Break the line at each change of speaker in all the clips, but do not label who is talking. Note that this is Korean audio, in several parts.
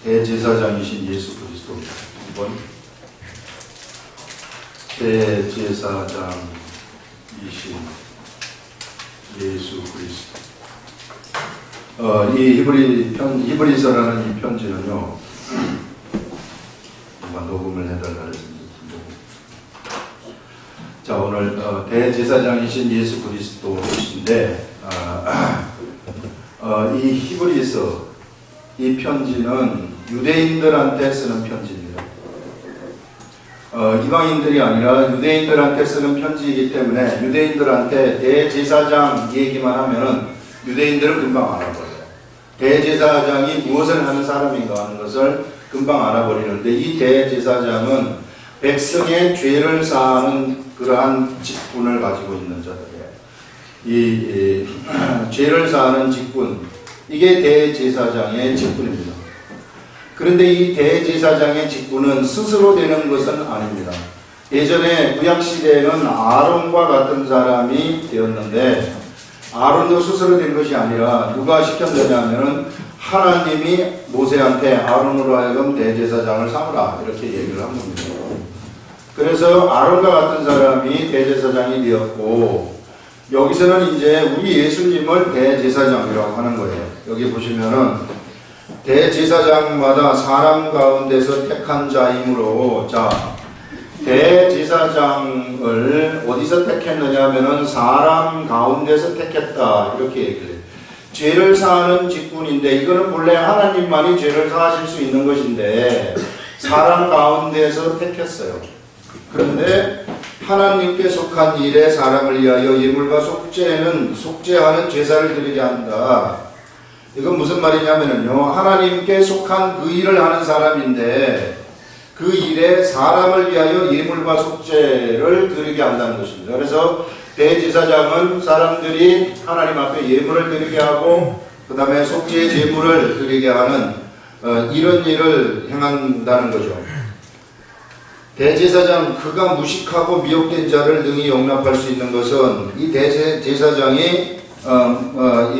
대제사장이신 예수 그리스도 이번 대제사장이신 예수 그리스도. 이 히브리서라는 이 편지는요, 녹음을 해달라 했습니다. 자, 오늘 대제사장이신 예수 그리스도이신데, 이 히브리서, 이 편지는 유대인들한테 쓰는 편지입니다. 이방인들이 아니라 유대인들한테 쓰는 편지이기 때문에 유대인들한테 대제사장 얘기만 하면은 유대인들은 금방 알아버려요. 대제사장이 무엇을 하는 사람인가 하는 것을 금방 알아버리는데, 이 대제사장은 백성의 죄를 사하는 그러한 직분을 가지고 있는 자들이에요. 이 죄를 사하는 직분, 이게 대제사장의 직분입니다. 그런데 이 대제사장의 직분은 스스로 되는 것은 아닙니다. 예전에 구약시대에는 아론과 같은 사람이 되었는데, 아론도 스스로 된 것이 아니라 누가 시켰느냐면은 하나님이 모세한테 아론으로 하여금 대제사장을 삼으라 이렇게 얘기를 한 겁니다. 그래서 아론과 같은 사람이 대제사장이 되었고, 여기서는 이제 우리 예수님을 대제사장이라고 하는 거예요. 여기 보시면은 대제사장마다 사람 가운데서 택한 자이므로, 자, 대제사장을 어디서 택했느냐 하면은 사람 가운데서 택했다 이렇게 얘기를 해요. 죄를 사하는 직분인데, 이거는 본래 하나님만이 죄를 사하실 수 있는 것인데 사람 가운데서 택했어요. 그런데 하나님께 속한 일에 사람을 위하여 예물과 속죄하는 제사를 드리게 한다. 이건 무슨 말이냐면요, 하나님께 속한 그 일을 하는 사람인데 그 일에 사람을 위하여 예물과 속죄를 드리게 한다는 것입니다. 그래서 대제사장은 사람들이 하나님 앞에 예물을 드리게 하고 그 다음에 속죄 제물을 드리게 하는 이런 일을 행한다는 거죠. 대제사장, 그가 무식하고 미혹된 자를 능히 용납할 수 있는 것은, 이 대제사장이 이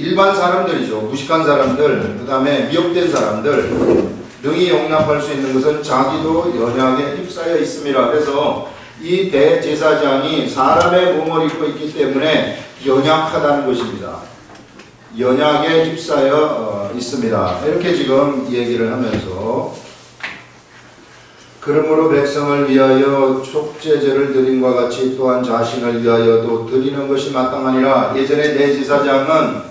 일반 사람들이죠. 무식한 사람들, 그 다음에 미혹된 사람들 능히 용납할 수 있는 것은 자기도 연약에 휩싸여 있음이라. 그래서 이 대제사장이 사람의 몸을 입고 있기 때문에 연약하다는 것입니다. 연약에 휩싸여 있습니다. 이렇게 지금 얘기를 하면서, 그러므로 백성을 위하여 속죄제를 드림과 같이 또한 자신을 위하여도 드리는 것이 마땅하니라. 예전에 대제사장은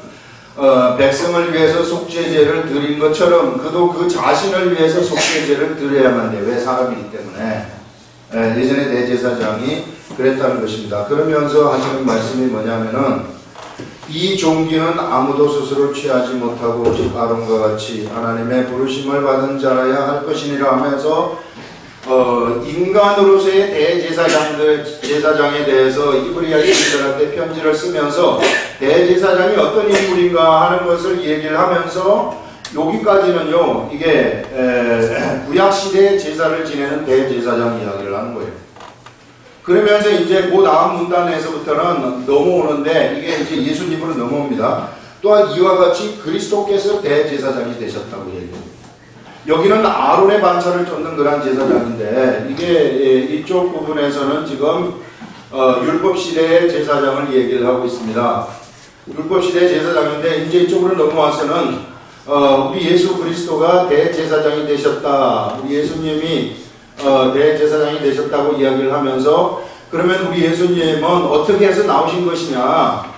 백성을 위해서 속죄제를 드린 것처럼 그도 그 자신을 위해서 속죄제를 드려야만 돼요. 왜? 사람이기 때문에. 예전에 대제사장이 그랬다는 것입니다. 그러면서 하시는 말씀이 뭐냐면은, 이 종기는 아무도 스스로 취하지 못하고 오직 아론과 같이 하나님의 부르심을 받은 자라야 할 것이니라 하면서 인간으로서의 제사장에 대해서 히브리야 유대인들한테 편지를 쓰면서 대제사장이 어떤 인물인가 하는 것을 얘기를 하면서, 여기까지는요, 이게 구약시대의 제사를 지내는 대제사장 이야기를 하는 거예요. 그러면서 이제 그 다음 문단에서부터는 넘어오는데, 이게 이제 예수님으로 넘어옵니다. 또한 이와 같이 그리스도께서 대제사장이 되셨다고 얘기합니다. 여기는 아론의 반차를 쫓는 그런 제사장인데, 이게 이쪽 부분에서는 지금 율법시대의 제사장을 얘기를 하고 있습니다. 율법시대의 제사장인데, 이제 이쪽으로 넘어와서는 우리 예수 그리스도가 대제사장이 되셨다, 우리 예수님이 대제사장이 되셨다고 이야기를 하면서, 그러면 우리 예수님은 어떻게 해서 나오신 것이냐?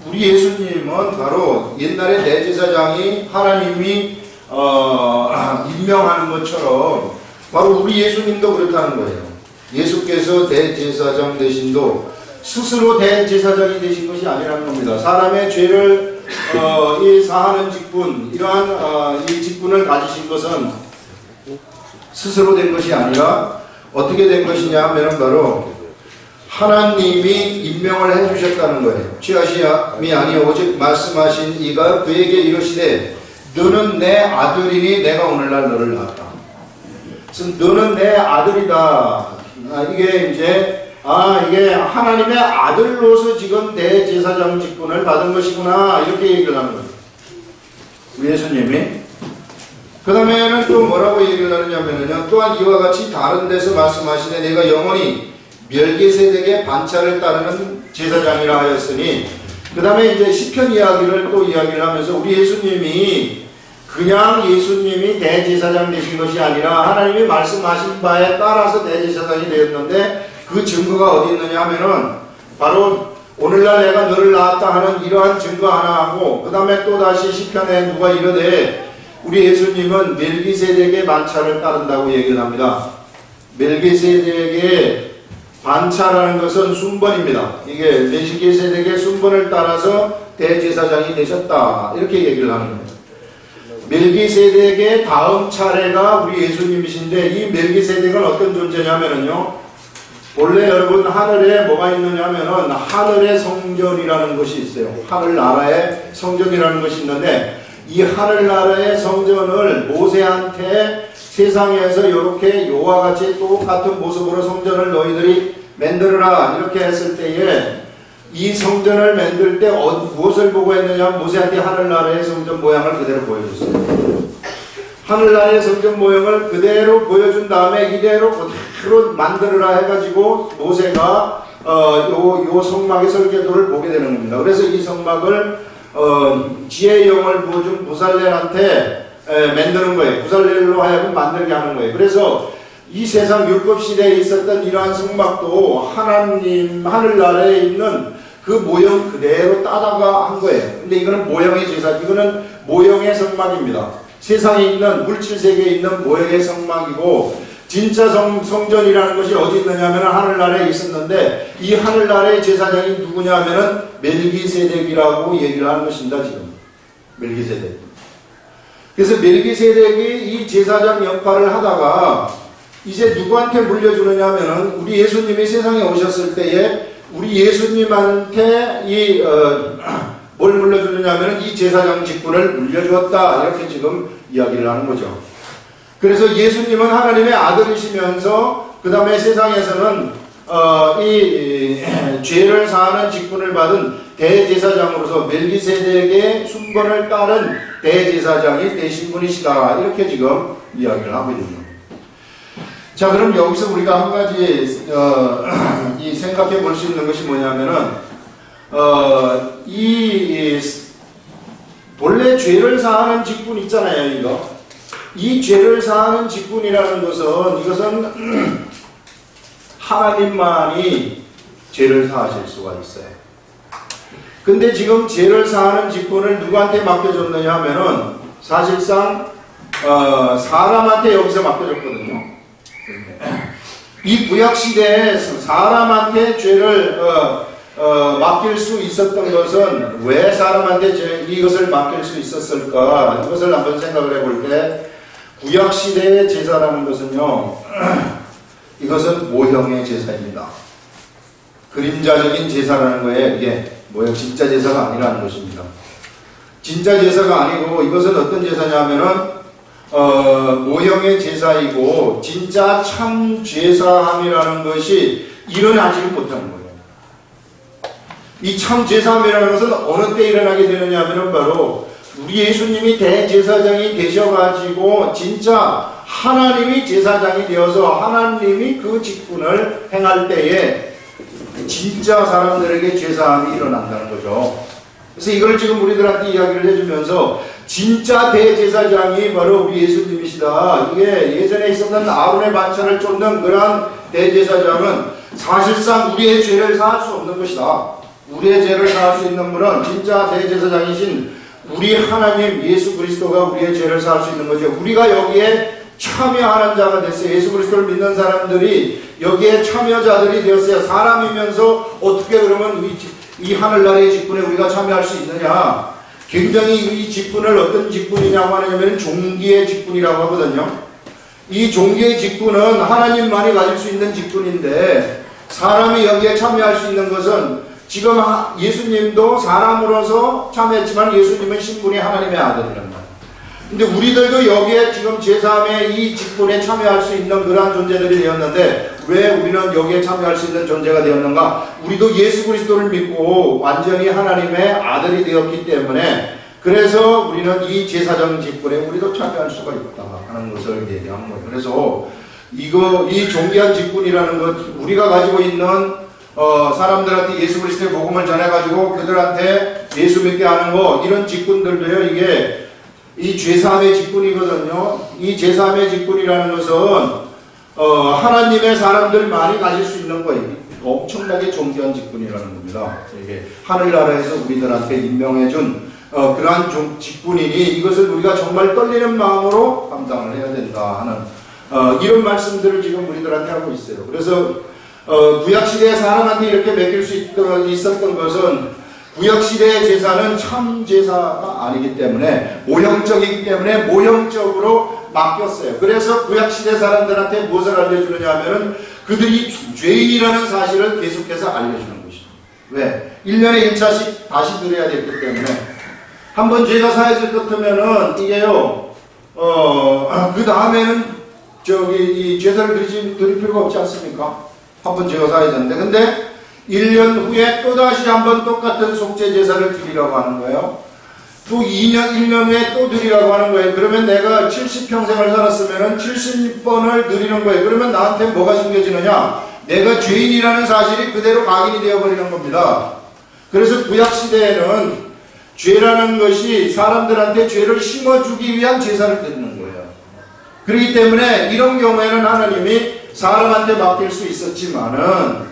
우리 예수님은 바로 옛날에 대제사장이 하나님이 임명하는 것처럼 바로 우리 예수님도 그렇다는 거예요. 예수께서 대제사장 되신도 스스로 대제사장이 되신 것이 아니라는 겁니다. 사람의 죄를 사하는 직분, 이러한 이 직분을 가지신 것은 스스로 된 것이 아니라 어떻게 된 것이냐 하면 바로 하나님이 임명을 해주셨다는 거예요. 취하심이 아니요 오직 말씀하신 이가 그에게 이르시되 너는 내 아들이니 내가 오늘날 너를 낳았다. 그래서 너는 내 아들이다. 이게 이제 이게 하나님의 아들로서 지금 대제사장 직분을 받은 것이구나, 이렇게 얘기를 하는 거예요. 예수님이 그 다음에는 또 뭐라고 얘기를 하느냐면요. 또한 이와 같이 다른 데서 말씀하시되 내가 영원히 멜기세덱의 반차를 따르는 제사장이라 하였으니, 그 다음에 이제 시편 이야기를 또 이야기를 하면서 우리 예수님이 그냥 예수님이 대제사장 되신 것이 아니라 하나님이 말씀하신 바에 따라서 대제사장이 되었는데, 그 증거가 어디 있느냐 하면은 바로 오늘날 내가 너를 낳았다 하는 이러한 증거 하나 하고, 그 다음에 또 다시 시편에 누가 이르되 우리 예수님은 멜기세덱의 반차를 따른다고 얘기를 합니다. 멜기세덱의 반차라는 것은 순번입니다. 이게 멜기세덱의 순번을 따라서 대제사장이 되셨다, 이렇게 얘기를 하는 겁니다. 멜기세덱의 다음 차례가 우리 예수님이신데, 이 멜기세덱은 어떤 존재냐면요, 원래 여러분 하늘에 뭐가 있느냐 하면은 하늘의 성전이라는 것이 있어요. 하늘나라의 성전이라는 것이 있는데, 이 하늘나라의 성전을 모세한테 세상에서 이렇게 요와 같이 똑같은 모습으로 성전을 너희들이 만들어라 이렇게 했을 때에, 이 성전을 만들 때 무엇을 보고 했느냐, 모세한테 하늘나라의 성전 모양을 그대로 보여줬어요. 하늘나라의 성전 모형을 그대로 보여준 다음에 이대로 그대로 만들어라 해가지고 모세가 요 성막의 설계도를 보게 되는 겁니다. 그래서 이 성막을 지혜의 영을 부어준 부살렐한테 만드는 거예요. 부살렐로 하여금 만들게 하는 거예요. 그래서 이 세상 율법 시대에 있었던 이러한 성막도 하나님 하늘나라에 있는 그 모형 그대로 따다가 한 거예요. 근데 이거는 모형의 제사, 이거는 모형의 성막입니다. 세상에 있는 물질 세계에 있는 모형의 성막이고, 진짜 성전이라는 것이 어디 있느냐면 하늘나라에 있었는데, 이 하늘나라의 제사장이 누구냐면은 멜기세덱이라고 얘기를 하는 것입니다. 지금 멜기세덱. 그래서 멜기세덱이 이 제사장 역할을 하다가 이제 누구한테 물려주느냐 하면은 우리 예수님이 세상에 오셨을 때에 우리 예수님한테 뭘 물려주느냐 하면 이 제사장 직분을 물려주었다, 이렇게 지금 이야기를 하는 거죠. 그래서 예수님은 하나님의 아들이시면서 그 다음에 세상에서는 이 죄를 사하는 직분을 받은 대제사장으로서 멜기세덱의 순번을 따른 대제사장이 되신 분이시다, 이렇게 지금 이야기를 하고 있는 겁니다. 자, 그럼 여기서 우리가 한 가지 이 생각해 볼 수 있는 것이 뭐냐면은 본래 죄를 사하는 직분 있잖아요. 이거 이 죄를 사하는 직분이라는 것은 이것은 하나님만이 죄를 사하실 수가 있어요. 근데 지금 죄를 사하는 직분을 누구한테 맡겨줬느냐 하면은 사실상 사람한테 여기서 맡겨줬거든요. 이 구약시대에 사람한테 죄를 맡길 수 있었던 것은 왜 사람한테 이것을 맡길 수 있었을까? 이것을 한번 생각을 해볼 때, 구약시대의 제사라는 것은요, 이것은 모형의 제사입니다. 그림자적인 제사라는 거예요. 이게 모형, 진짜 제사가 아니라는 것입니다. 진짜 제사가 아니고 이것은 어떤 제사냐면은 모형의 제사이고, 진짜 참 제사함이라는 것이 일어나지를 못하는 거예요. 이 참 제사함이라는 것은 어느 때 일어나게 되느냐 하면 바로 우리 예수님이 대제사장이 되셔가지고 진짜 하나님이 제사장이 되어서 하나님이 그 직분을 행할 때에 진짜 사람들에게 제사함이 일어난다는 거죠. 그래서 이걸 지금 우리들한테 이야기를 해주면서 진짜 대제사장이 바로 우리 예수님이시다. 이게 예전에 있었던 아론의 반차를 쫓는 그러한 대제사장은 사실상 우리의 죄를 사할 수 없는 것이다. 우리의 죄를 사할 수 있는 분은 진짜 대제사장이신 우리 하나님 예수 그리스도가 우리의 죄를 사할 수 있는 거죠. 우리가 여기에 참여하는 자가 됐어요. 예수 그리스도를 믿는 사람들이 여기에 참여자들이 되었어요. 사람이면서 어떻게 그러면 이 하늘나라의 직분에 우리가 참여할 수 있느냐? 굉장히 이 직분을 어떤 직분이냐고 하냐면 종기의 직분이라고 하거든요. 이 종기의 직분은 하나님만이 가질 수 있는 직분인데, 사람이 여기에 참여할 수 있는 것은 지금 예수님도 사람으로서 참여했지만 예수님은 신분이 하나님의 아들이란 말이에요. 근데 우리들도 여기에 지금 제3의 이 직분에 참여할 수 있는 그러한 존재들이 되었는데, 왜 우리는 여기에 참여할 수 있는 존재가 되었는가? 우리도 예수 그리스도를 믿고 완전히 하나님의 아들이 되었기 때문에 그래서 우리는 이 제사장 직분에 우리도 참여할 수가 있다 하는 것을 얘기한 거예요. 그래서 이 존귀한 직분이라는 것, 우리가 가지고 있는 사람들한테 예수 그리스도의 복음을 전해가지고 그들한테 예수 믿게 하는 거, 이런 직분들도요, 이게 이 죄사함의 직분이거든요. 이 죄사함의 직분이라는 것은 하나님의 사람들만이 가질 수 있는 거예요. 엄청나게 존귀한 직분이라는 겁니다. 이게 하늘나라에서 우리들한테 임명해준 그러한 직분이니 이것을 우리가 정말 떨리는 마음으로 감당을 해야 된다 하는 이런 말씀들을 지금 우리들한테 하고 있어요. 그래서 구약시대에 사람한테 이렇게 맡길 수 있었던 것은 구약시대의 제사는 참 제사가 아니기 때문에 모형적이기 때문에 모형적으로 맡겼어요. 그래서 구약시대 사람들한테 무엇을 알려주느냐 하면은 그들이 죄인이라는 사실을 계속해서 알려주는 것이죠. 왜? 1년에 1차씩 다시 드려야 됐기 때문에 한번 죄가 사해질 것 같으면은 이게요, 그 다음에는 이 제사를 드릴 필요가 없지 않습니까? 한번 죄가 사해졌는데. 근데 1년 후에 또다시 한번 똑같은 속죄 제사를 드리라고 하는 거예요. 또 1년 후에 또 드리라고 하는 거예요. 그러면 내가 70평생을 살았으면 70번을 드리는 거예요. 그러면 나한테 뭐가 심겨지느냐? 내가 죄인이라는 사실이 그대로 각인이 되어버리는 겁니다. 그래서 구약시대에는 죄라는 것이 사람들한테 죄를 심어주기 위한 제사를 드리는 거예요. 그렇기 때문에 이런 경우에는 하나님이 사람한테 맡길 수 있었지만은,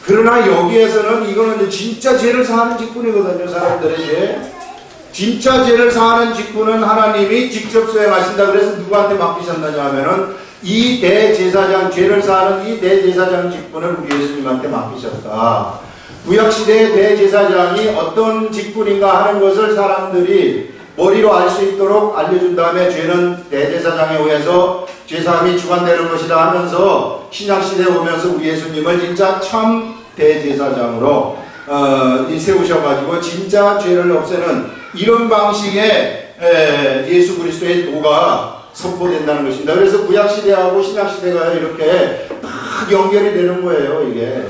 그러나 여기에서는 이거는 진짜 죄를 사하는 직분이거든요. 사람들의 죄. 진짜 죄를 사하는 직분은 하나님이 직접 수행하신다. 그래서 누구한테 맡기셨느냐 하면은 이 대제사장, 죄를 사하는 이 대제사장 직분을 우리 예수님한테 맡기셨다. 구약시대의 대제사장이 어떤 직분인가 하는 것을 사람들이 머리로 알 수 있도록 알려준 다음에 죄는 대제사장에 의해서 죄사함이 주관되는 것이다 하면서 신약시대에 오면서 우리 예수님을 진짜 참 대제사장으로 세우셔가지고 진짜 죄를 없애는 이런 방식의 예수 그리스도의 도가 선포된다는 것입니다. 그래서 구약시대하고 신약시대가 이렇게 딱 연결이 되는 거예요. 이게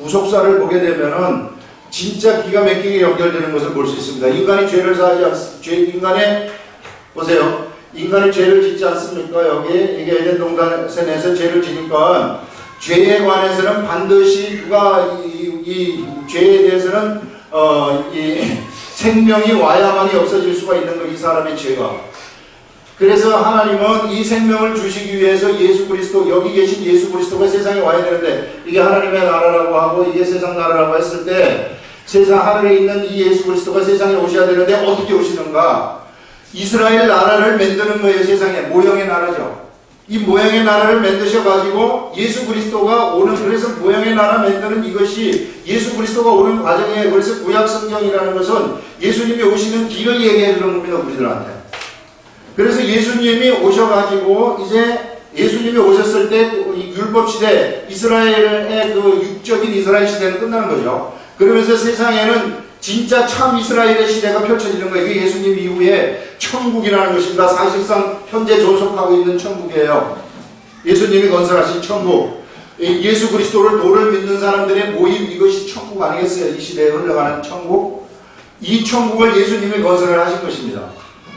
구속사를 보게 되면은 진짜 기가 막히게 연결되는 것을 볼 수 있습니다. 인간이 죄를 사하지 보세요. 인간이 죄를 짓지 않습니까? 여기 이게 에덴 동산에서 죄를 지니까 죄에 관해서는 반드시 누가 이 죄에 대해서는 이 생명이 와야만이 없어질 수가 있는 거, 이 사람의 죄가. 그래서 하나님은 이 생명을 주시기 위해서 예수 그리스도, 여기 계신 예수 그리스도가 세상에 와야 되는데, 이게 하나님의 나라라고 하고 이게 세상 나라라고 했을 때 세상 하늘에 있는 이 예수 그리스도가 세상에 오셔야 되는데 어떻게 오시는가? 이스라엘 나라를 만드는 거예요. 세상에 모형의 나라죠. 이 모형의 나라를 만드셔가지고 예수 그리스도가 오는, 그래서 모형의 나라 만드는 이것이 예수 그리스도가 오는 과정이에요. 그래서 구약 성경이라는 것은 예수님이 오시는 길을 얘기해 주는 겁니다. 우리들한테. 그래서 예수님이 오셔가지고 이제 예수님이 오셨을 때 율법 시대, 이스라엘의 그 육적인 이스라엘 시대는 끝나는 거죠. 그러면서 세상에는 진짜 참 이스라엘의 시대가 펼쳐지는 거예요. 이게 예수님 이후에 천국이라는 것입니다. 사실상 현재 존속하고 있는 천국이에요. 예수님이 건설하신 천국. 예수 그리스도를 도를 믿는 사람들의 모임, 이것이 천국 아니겠어요? 이 시대에 흘러가는 천국. 이 천국을 예수님이 건설을 하신 것입니다.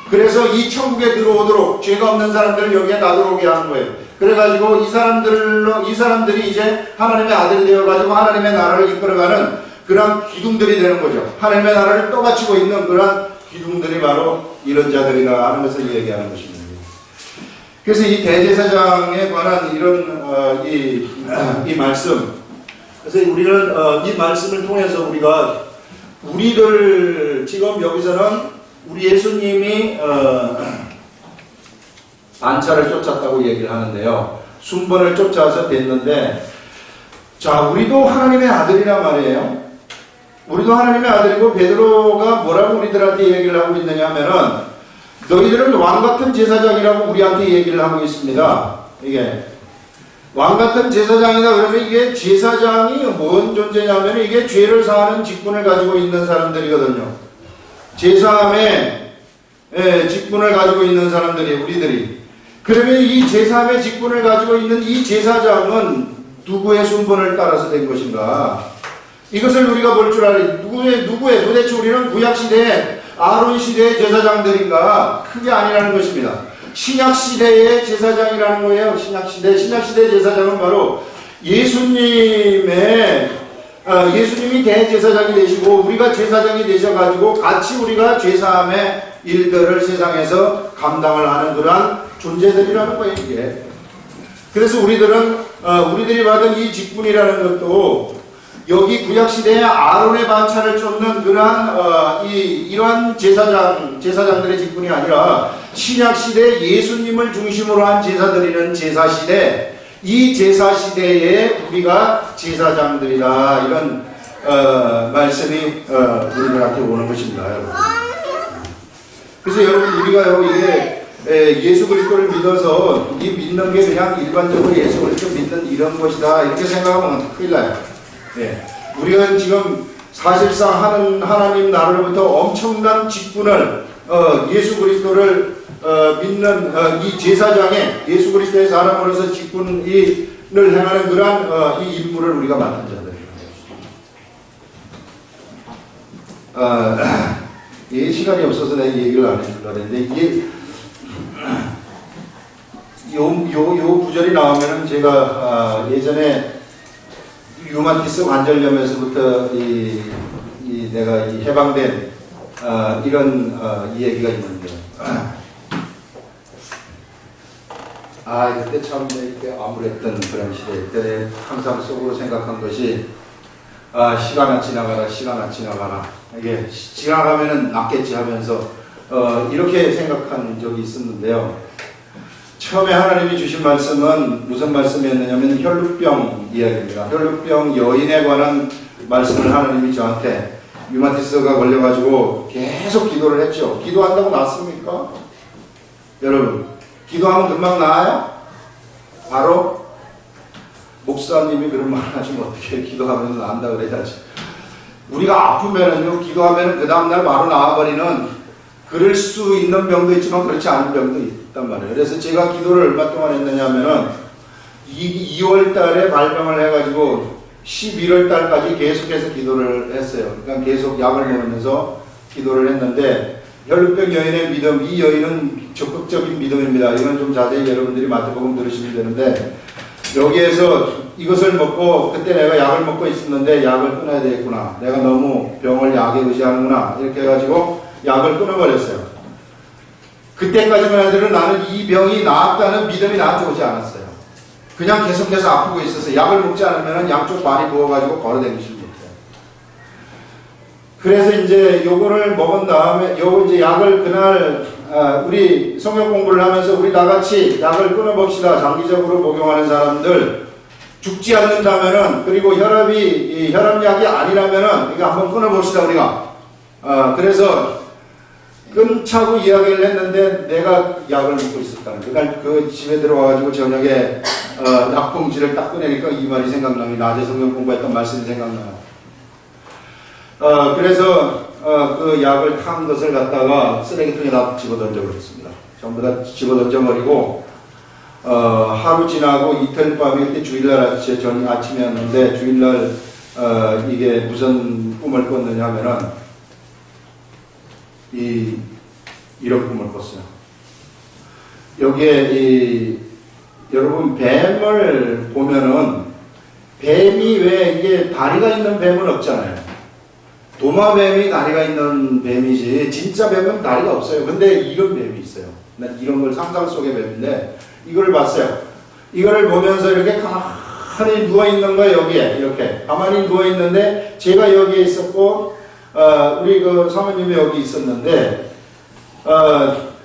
그래서 이 천국에 들어오도록 죄가 없는 사람들을 여기에 나들어오게 하는 거예요. 그래가지고 이 사람들이 이제 하나님의 아들이 되어가지고 하나님의 나라를 이끌어가는 그런 기둥들이 되는 거죠. 하나님의 나라를 떠받치고 있는 그런 기둥들이 바로 이런 자들이다 하는 것을 얘기하는 것입니다. 그래서 이 대제사장에 관한 이런 이 말씀, 그래서 우리는 이 말씀을 통해서 우리들 지금 여기서는 우리 예수님이 안차를 쫓았다고 얘기를 하는데요. 순번을 쫓아서 됐는데, 자, 우리도 하나님의 아들이란 말이에요. 우리도 하나님의 아들이고, 베드로가 뭐라고 우리들한테 얘기를 하고 있느냐 하면은, 너희들은 왕같은 제사장이라고 우리한테 얘기를 하고 있습니다. 이게 왕같은 제사장이다 그러면 이게 제사장이 뭔 존재냐면 이게 죄를 사하는 직분을 가지고 있는 사람들이거든요. 제사함의 직분을 가지고 있는 사람들이, 우리들이. 그러면 이 제사함의 직분을 가지고 있는 이 제사장은 누구의 순번을 따라서 된 것인가? 이것을 우리가 볼 줄 알아야, 누구의, 도대체 우리는 구약시대에 아론 시대의 제사장들인가? 그게 아니라는 것입니다. 신약 시대의 제사장이라는 거예요. 신약 시대의 제사장은 바로 예수님이 대제사장이 되시고 우리가 제사장이 되셔가지고 같이 우리가 죄사함의 일들을 세상에서 감당을 하는 그러한 존재들이라는 거예요, 이게. 그래서 우리들이 받은 이 직분이라는 것도 여기 구약시대에 아론의 반차를 쫓는 그러한 이러한 제사장들의 직분이 아니라 신약시대에 예수님을 중심으로 한 제사드리는 제사시대, 이 제사시대에 우리가 제사장들이다, 이런 말씀이 우리들한테 오는 것입니다, 여러분. 그래서 여러분, 우리가요, 이게 예수 그리스도를 믿어서 이 믿는 게 그냥 일반적으로 예수 그리스도 믿는 이런 것이다, 이렇게 생각하면 큰일 나요. 예. 우리가 지금 사실상 하나님 나라로부터 엄청난 직분을 예수 그리스도를 믿는 이 제사장의 예수 그리스도의 사람으로서 직분을 행하는 그러한 이 임무를 우리가 맡은 자들입니다. 이 시간이 없어서 내가 얘기를 안 해주려고 했는데 이게 요 구절이 나오면은 제가 예전에 유마티스 관절염에서부터 내가 해방된 이런 이 얘기가 있는데 그때 참 이렇게 암울했던 그런 시대 때 항상 속으로 생각한 것이 시간아 지나가라 이게 지나가면은 낫겠지 하면서 이렇게 생각한 적이 있었는데요. 처음에 하나님이 주신 말씀은 무슨 말씀이었느냐면 혈루병 이야기입니다. 혈루병 여인에 관한 말씀을 하나님이 저한테 유마티스가 걸려가지고 계속 기도를 했죠. 기도한다고 낫습니까? 여러분, 기도하면 금방 나아요? 바로 목사님이 그런 말 하시면 어떻게 기도하면 나은다 그래야지. 우리가 아프면은요, 기도하면 그 다음날 바로 나아버리는 그럴 수 있는 병도 있지만 그렇지 않은 병도 있단 말이에요. 그래서 제가 기도를 얼마 동안 했느냐 하면은 2월 달에 발병을 해가지고 11월 달까지 계속해서 기도를 했어요. 그러니까 계속 약을 먹으면서 기도를 했는데 혈루병 여인의 믿음, 이 여인은 적극적인 믿음입니다. 이건 좀 자세히 여러분들이 마태복음 들으시면 되는데 여기에서 이것을 먹고 그때 내가 약을 먹고 있었는데 약을 끊어야 되겠구나. 내가 너무 병을 약에 의지하는구나. 이렇게 해가지고 약을 끊어버렸어요. 그때까지만 해도 나는 이 병이 나았다는 믿음이 나한테 오지 않았어요. 그냥 계속해서 아프고 있어서 약을 먹지 않으면 양쪽 발이 부어가지고 걸어다니지 못해요. 그래서 이제 요거를 먹은 다음에 요거 이제 약을 그날 우리 성경 공부를 하면서 우리 다같이 약을 끊어봅시다. 장기적으로 복용하는 사람들 죽지 않는다면은 그리고 혈압약이 아니라면은 이거 한번 끊어봅시다 우리가. 그래서 끊자고 이야기를 했는데 내가 약을 먹고 있었다는 그날 그 집에 들어와가지고 저녁에 약봉지를 딱 꺼내니까 이 말이 생각나요. 낮에 성경 공부했던 말씀이 생각나요. 그래서 그 약을 탄 것을 갖다가 쓰레기통에다 집어던져 버렸습니다. 전부 다 집어던져 버리고 하루 지나고 이틀 밤에 그때 주일날 아침이었는데 주일날 이게 무슨 꿈을 꿨느냐 하면은 이런 꿈을 꿨어요. 여기에 여러분 뱀을 보면은 뱀이 왜 이게 다리가 있는 뱀은 없잖아요. 도마뱀이 다리가 있는 뱀이지 진짜 뱀은 다리가 없어요. 근데 이런 뱀이 있어요. 난 이런 걸 상상 속의 뱀인데 이걸 봤어요. 이거를 보면서 이렇게 가만히 누워있는 거예요. 여기에 이렇게 가만히 누워있는데 제가 여기에 있었고 우리 그 사모님이 여기 있었는데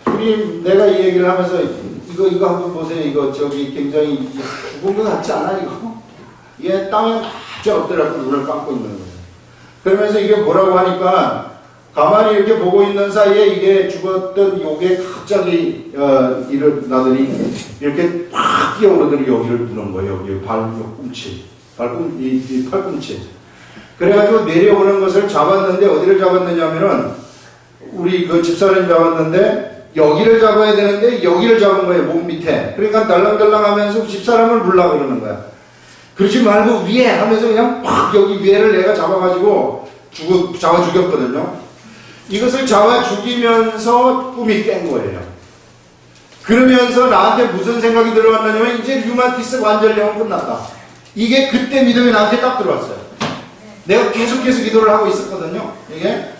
우리 내가 이 얘기를 하면서 이거 한번 보세요. 이거 저기 굉장히 죽은 것 같지 않아 이거? 이게 땅에 쫙 엎드려서 눈을 감고 있는 거예요. 그러면서 이게 뭐라고 하니까 가만히 이렇게 보고 있는 사이에 이게 죽었던 요게 갑자기 일어나더니 이렇게 팍 뛰어오르더니 여기를 부는 거예요. 여기 팔꿈치. 그래가지고 내려오는 것을 잡았는데 어디를 잡았느냐면은 우리 그 집사람이 잡았는데 여기를 잡아야 되는데 여기를 잡은 거예요. 몸 밑에. 그러니까 달랑달랑 하면서 집사람을 불라 그러는 거야. 그러지 말고 위에 하면서 그냥 팍 여기 위에를 내가 잡아가지고 잡아 죽였거든요. 이것을 잡아 죽이면서 꿈이 깬 거예요. 그러면서 나한테 무슨 생각이 들어왔냐면 이제 류마티스 관절염은 끝났다. 이게 그때 믿음이 나한테 딱 들어왔어요. 내가 계속해서 기도를 하고 있었거든요. 이게.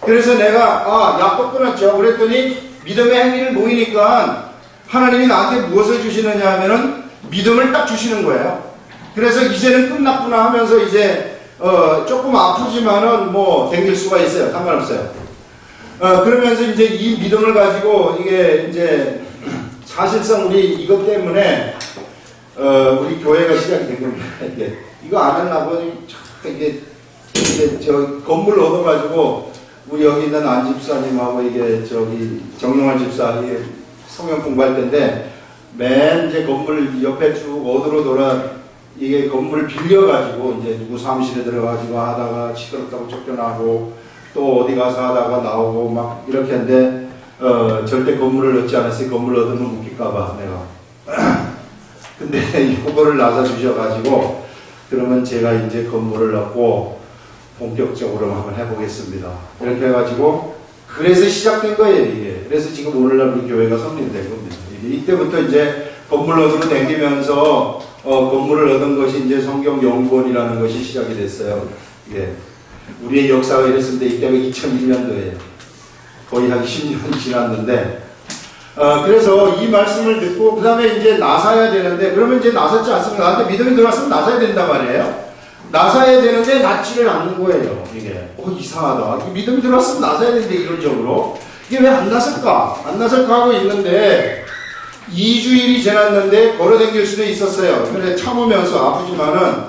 그래서 내가 약도 끊었죠. 그랬더니 믿음의 행위를 보이니까 하나님이 나한테 무엇을 주시느냐 하면은 믿음을 딱 주시는 거예요. 그래서 이제는 끝났구나 하면서 이제 조금 아프지만은 뭐 댕길 수가 있어요. 상관없어요. 그러면서 이제 이 믿음을 가지고 이게 이제 사실상 우리 이것 때문에 우리 교회가 시작이 된 겁니다. 이거 안 하려고 이게 저 건물 얻어가지고 우리 여기 있는 안 집사님하고 이게 저기 정용환 집사 이게 성경 공부할 때인데 맨 이제 건물 옆에 쭉 어디로 돌아 이게 건물 빌려가지고 이제 누구 사무실에 들어가지고 하다가 시끄럽다고 쫓겨나고 또 어디 가서 하다가 나오고 막 이렇게 했는데 절대 건물을 얻지 않았어요. 건물 얻으면 웃길까봐 내가. 근데 이거를 나서 주셔가지고 그러면 제가 이제 건물을 얻고 본격적으로 한번 해보겠습니다. 이렇게 해가지고 그래서 시작된 거예요 이게. 그래서 지금 오늘날 우리 교회가 성립된 겁니다. 이때부터 이제 건물 얻으러 다니면서 건물을 얻은 것이 이제 성경 연구원이라는 것이 시작이 됐어요. 예. 우리의 역사가 이랬는데 이때가 2001년도예요. 거의 한 10년 지났는데 그래서 이 말씀을 듣고 그 다음에 이제 나사야 되는데 그러면 이제 나섰지 않습니까? 나한테 믿음이 들어왔으면 나사야 된단 말이에요. 나사야 되는데 낫지를 않는 거예요. 이게 이상하다. 믿음이 들어왔으면 나사야 되는데 이론적으로 이게 왜 안 나설까? 안 나설까 하고 있는데 2주일이 지났는데 걸어다닐 수도 있었어요. 그런데 참으면서 아프지만은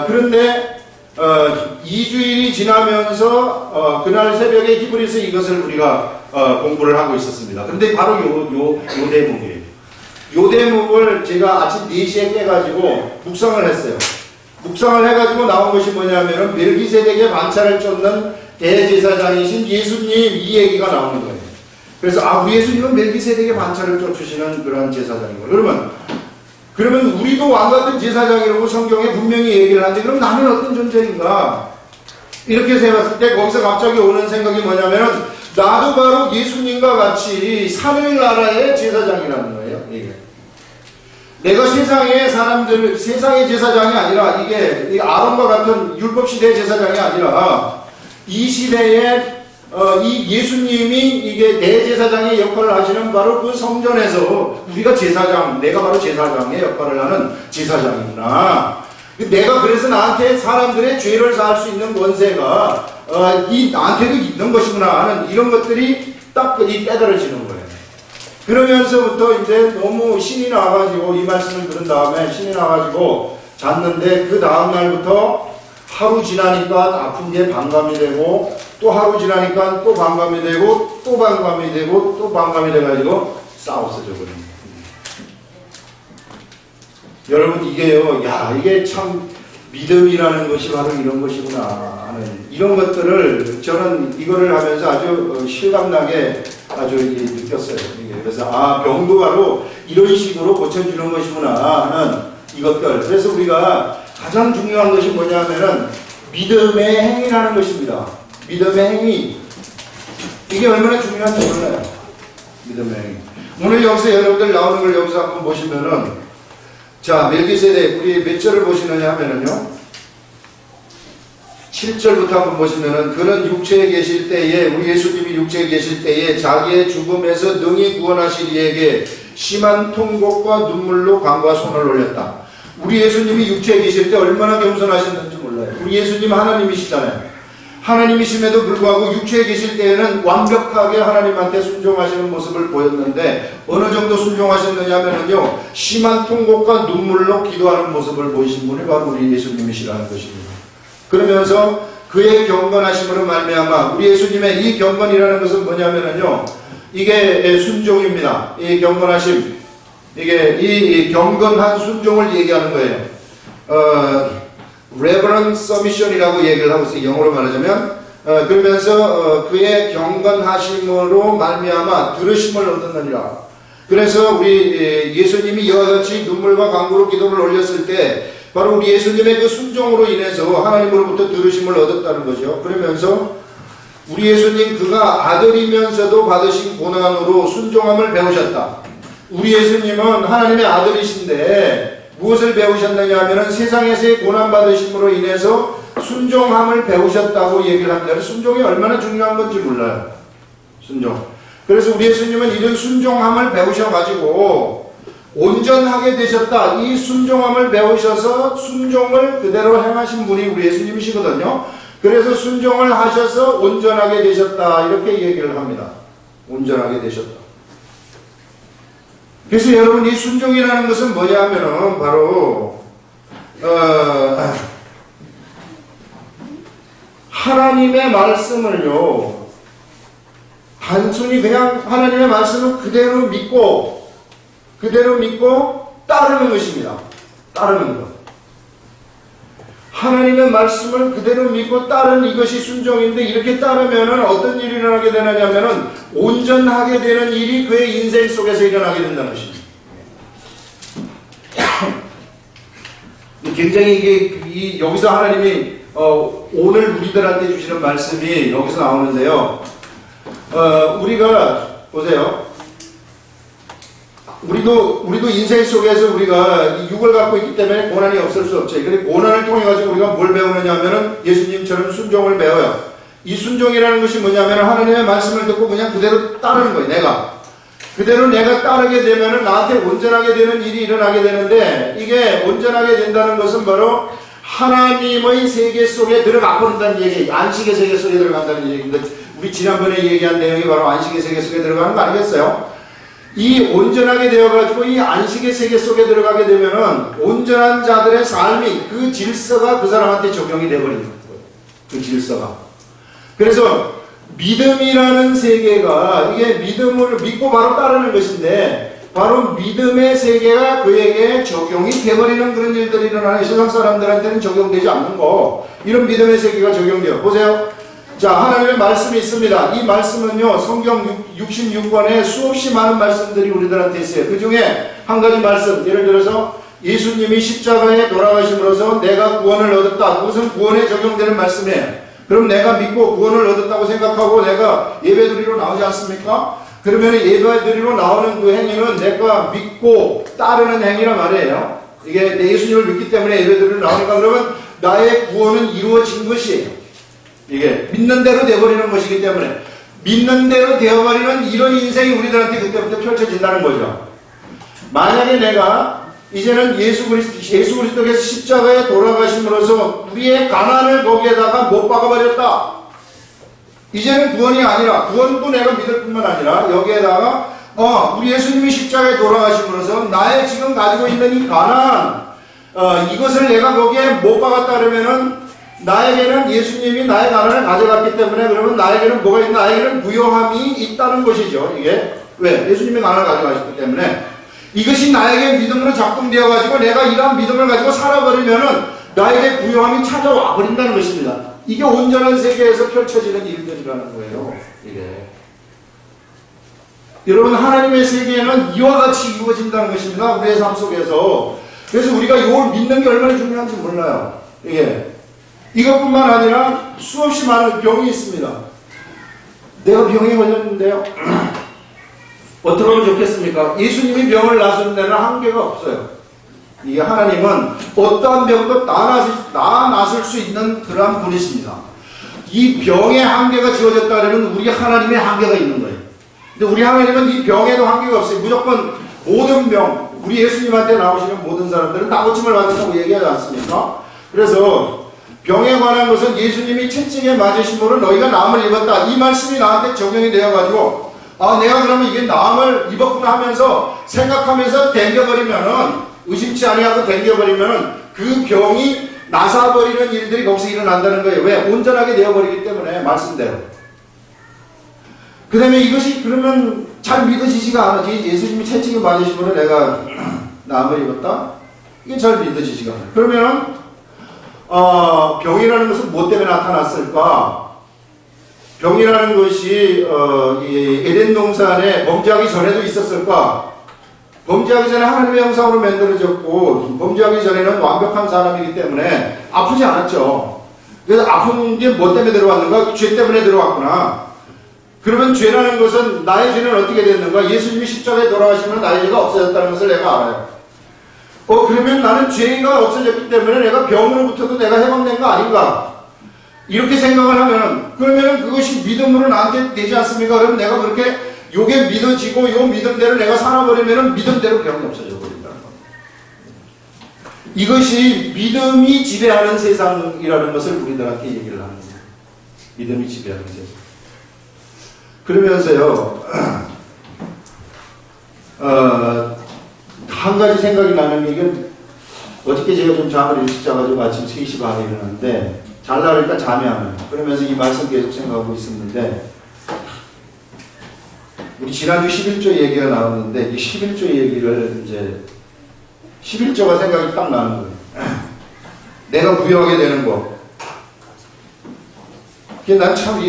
그런데 2주일이 지나면서 그날 새벽에 히브리서 이것을 우리가 공부를 하고 있었습니다. 그런데 바로 요 대목이에요. 요 대목을 제가 아침 4시에 깨가지고 묵상을 했어요. 묵상을 해가지고 나온 것이 뭐냐면은 멜기세덱의 반차를 쫓는 대제사장이신 예수님 이 얘기가 나오는 거예요. 그래서 우리 예수님은 멜기세덱의 반차를 쫓으시는 그런 제사장이고 그러면 우리도 왕 같은 제사장이라고 성경에 분명히 얘기를 하는데 그럼 나는 어떤 존재인가? 이렇게 생각했을 때 거기서 갑자기 오는 생각이 뭐냐면은 나도 바로 예수님과 같이 하늘 나라의 제사장이라는 거예요. 이게. 내가 세상의 제사장이 아니라 이게 아론과 같은 율법 시대의 제사장이 아니라 이 시대에 이 예수님이 이게 대제사장의 역할을 하시는 바로 그 성전에서 우리가 제사장, 내가 바로 제사장의 역할을 하는 제사장이구나. 내가 그래서 나한테 사람들의 죄를 사할 수 있는 권세가 나한테도 있는 것이구나 하는 이런 것들이 딱 깨달아지는 거예요. 그러면서부터 이제 너무 신이 나가지고 이 말씀을 들은 다음에 신이 나가지고 잤는데 그 다음날부터 하루 지나니까 아픈 게 반감이 되고 또 하루 지나니까 또 반감이 되고 또 반감이 되고 또 반감이 돼가지고 싸웠어요. 여러분 이게요, 이게 참 믿음이라는 것이 바로 이런 것이구나 하는 이런 것들을 저는 이거를 하면서 아주 실감나게 아주 느꼈어요. 그래서 병도 바로 이런 식으로 고쳐주는 것이구나 하는 이것들. 그래서 우리가 가장 중요한 것이 뭐냐면은 믿음의 행위라는 것입니다. 믿음의 행위. 이게 얼마나 중요한지 몰라요. 믿음의 행위. 오늘 여기서 여러분들 나오는 걸 여기서 한번 보시면은 자, 멜기세덱 우리 몇 절을 보시느냐 하면은요 7절부터 한번 보시면은 그는 육체에 계실 때에 우리 예수님이 육체에 계실 때에 자기의 죽음에서 능히 구원하실 이에게 심한 통곡과 눈물로 강과 손을 올렸다. 우리 예수님이 육체에 계실 때 얼마나 겸손하셨는지 몰라요. 우리 예수님 하나님이시잖아요. 하나님이심에도 불구하고 육체에 계실 때에는 완벽하게 하나님한테 순종하시는 모습을 보였는데 어느 정도 순종하셨느냐 하면요 심한 통곡과 눈물로 기도하는 모습을 보이신 분이 바로 우리 예수님이시라는 것입니다. 그러면서 그의 경건하심으로 말미암아 우리 예수님의 이 경건이라는 것은 뭐냐면요 이게 순종입니다. 이 경건하심 이게 이 경건한 순종을 얘기하는 거예요. reverent submission이라고 얘기를 하고 있어요. 영어로 말하자면 그러면서 그의 경건하심으로 말미암아 들으심을 얻었느니라. 그래서 우리 예수님이 이와 같이 눈물과 간구로 기도를 올렸을 때 바로 우리 예수님의 그 순종으로 인해서 하나님으로부터 들으심을 얻었다는 거죠. 그러면서 우리 예수님 그가 아들이면서도 받으신 고난으로 순종함을 배우셨다. 우리 예수님은 하나님의 아들이신데 무엇을 배우셨느냐 하면은 세상에서의 고난 받으심으로 인해서 순종함을 배우셨다고 얘기를 합니다. 순종이 얼마나 중요한 건지 몰라요. 순종. 그래서 우리 예수님은 이런 순종함을 배우셔가지고 온전하게 되셨다. 이 순종함을 배우셔서 순종을 그대로 행하신 분이 우리 예수님이시거든요. 그래서 순종을 하셔서 온전하게 되셨다. 이렇게 얘기를 합니다. 온전하게 되셨다. 그래서 여러분 이 순종이라는 것은 뭐냐 하면은 바로 하나님의 말씀을요, 단순히 그냥 하나님의 말씀을 그대로 믿고 따르는 것입니다. 따르는 것. 하나님의 말씀을 그대로 믿고 따르는 이것이 순종인데, 이렇게 따르면은 어떤 일이 일어나게 되느냐면은 온전하게 되는 일이 그의 인생 속에서 일어나게 된다는 것입니다. 굉장히 이게 여기서 하나님이 오늘 우리들한테 주시는 말씀이 여기서 나오는데요. 우리가 보세요. 우리도 인생 속에서 우리가 육을 갖고 있기 때문에 고난이 없을 수 없죠. 그리고 고난을 통해 가지고 우리가 뭘 배우느냐 하면은 예수님처럼 순종을 배워요. 이 순종이라는 것이 뭐냐면 하나님의 말씀을 듣고 그냥 그대로 따르는 거예요. 내가 따르게 되면은 나한테 온전하게 되는 일이 일어나게 되는데, 이게 온전하게 된다는 것은 바로 하나님의 세계 속에 들어가 버린다는 얘기, 안식의 세계 속에 들어간다는 얘기입니다. 우리 지난번에 얘기한 내용이 바로 안식의 세계 속에 들어가는 거 아니겠어요? 이 온전하게 되어가지고 이 안식의 세계 속에 들어가게 되면은 온전한 자들의 삶이, 그 질서가 그 사람한테 적용이 되어버리는 거예요. 그 질서가. 그래서 믿음이라는 세계가, 이게 믿음을 믿고 바로 따르는 것인데, 바로 믿음의 세계가 그에게 적용이 되어버리는 그런 일들이 일어나는, 세상 사람들한테는 적용되지 않는 거, 이런 믿음의 세계가 적용돼요. 보세요. 자, 하나님의 말씀이 있습니다. 이 말씀은요, 성경 66권에 수없이 많은 말씀들이 우리들한테 있어요. 그 중에 한 가지 말씀, 예를 들어서 예수님이 십자가에 돌아가심으로써 내가 구원을 얻었다. 그것은 구원에 적용되는 말씀이에요. 그럼 내가 믿고 구원을 얻었다고 생각하고 내가 예배드리러 나오지 않습니까? 그러면 예배드리러 나오는 그 행위는 내가 믿고 따르는 행위란 말이에요. 이게 내 예수님을 믿기 때문에 예배드리러 나오니까, 그러면 나의 구원은 이루어진 것이에요. 이게 믿는 대로 되어버리는 것이기 때문에, 믿는 대로 되어버리는 이런 인생이 우리들한테 그때부터 펼쳐진다는 거죠. 만약에 내가 이제는 예수 그리스도께서 십자가에 돌아가심으로써 우리의 가난을 거기에다가 못 박아버렸다. 이제는 구원이 아니라, 구원도 내가 믿을 뿐만 아니라 여기에다가 우리 예수님이 십자가에 돌아가심으로써 나의 지금 가지고 있는 이 가난, 이것을 내가 거기에 못 박았다 그러면은 나에게는 예수님이 나의 가난을 가져갔기 때문에, 그러면 나에게는 뭐가 있나? 나에게는 부요함이 있다는 것이죠. 이게 왜? 예수님이 가난을 가져가셨기 때문에. 이것이 나에게 믿음으로 작동되어 가지고 내가 이러한 믿음을 가지고 살아버리면은 나에게 부요함이 찾아와 버린다는 것입니다. 이게 온전한 세계에서 펼쳐지는 일들이라는 거예요. 이게. 여러분, 하나님의 세계에는 이와 같이 이루어진다는 것입니다. 우리의 삶 속에서. 그래서 우리가 이걸 믿는 게 얼마나 중요한지 몰라요. 이게. 이것뿐만 아니라 수없이 많은 병이 있습니다. 내가 병에 걸렸는데요. 어떻게 하면 좋겠습니까? 예수님이 병을 나서는 데는 한계가 없어요. 이게 하나님은 어떠한 병도 다 나설 수 있는 그러한 분이십니다. 이 병의 한계가 지어졌다 그러면 우리 하나님의 한계가 있는 거예요. 근데 우리 하나님은 이 병에도 한계가 없어요. 무조건 모든 병, 우리 예수님한테 나오시는 모든 사람들은 다 고침을 받는다고 얘기하지 않습니까? 그래서 병에 관한 것은 예수님이 채찍에 맞으심으로 너희가 나음을 입었다. 이 말씀이 나한테 적용이 되어가지고, 내가 그러면 이게 나음을 입었구나 하면서 생각하면서 댕겨버리면은, 의심치 아니하고 댕겨버리면은 그 병이 나사버리는 일들이 거기서 일어난다는 거예요. 왜? 온전하게 되어버리기 때문에, 말씀대로. 그 다음에 이것이 그러면 잘 믿어지지가 않아지. 예수님이 채찍에 맞으심으로 내가 나음을 입었다? 이게 잘 믿어지지가 않아요. 그러면 병이라는 것은 뭐 때문에 나타났을까? 병이라는 것이 에덴 동산에 범죄하기 전에도 있었을까? 범죄하기 전에 하나님의 형상으로 만들어졌고 범죄하기 전에는 완벽한 사람이기 때문에 아프지 않았죠. 그래서 아픈 게 뭐 때문에 들어왔는가? 죄 때문에 들어왔구나. 그러면 죄라는 것은 나의 죄는 어떻게 됐는가? 예수님이 십자가에 돌아가시면 나의 죄가 없어졌다는 것을 내가 알아요. 그러면 나는 죄가 없어졌기 때문에 내가 병으로부터도 내가 해방된 거 아닌가? 이렇게 생각을 하면 그러면 그것이 믿음으로 나한테 되지 않습니까? 그럼 내가 그렇게 요게 믿어지고 요 믿음대로 내가 살아버리면 믿음대로 병이 없어져 버린다는 겁니다. 이것이 믿음이 지배하는 세상이라는 것을 우리들한테 얘기를 하는 거예요. 믿음이 지배하는 세상. 그러면서요, 한 가지 생각이 나는 게, 이건 어저께 제가 좀 잠을 일찍 자가지고 아침 3시 반에 일어났는데, 잘나니까 잠이 안 와요. 그러면서 이 말씀 계속 생각하고 있었는데, 우리 지난주 11조 얘기가 나왔는데, 이 11조 얘기를 이제, 11조가 생각이 딱 나는 거예요. 내가 부여하게 되는 거. 그게 난 참,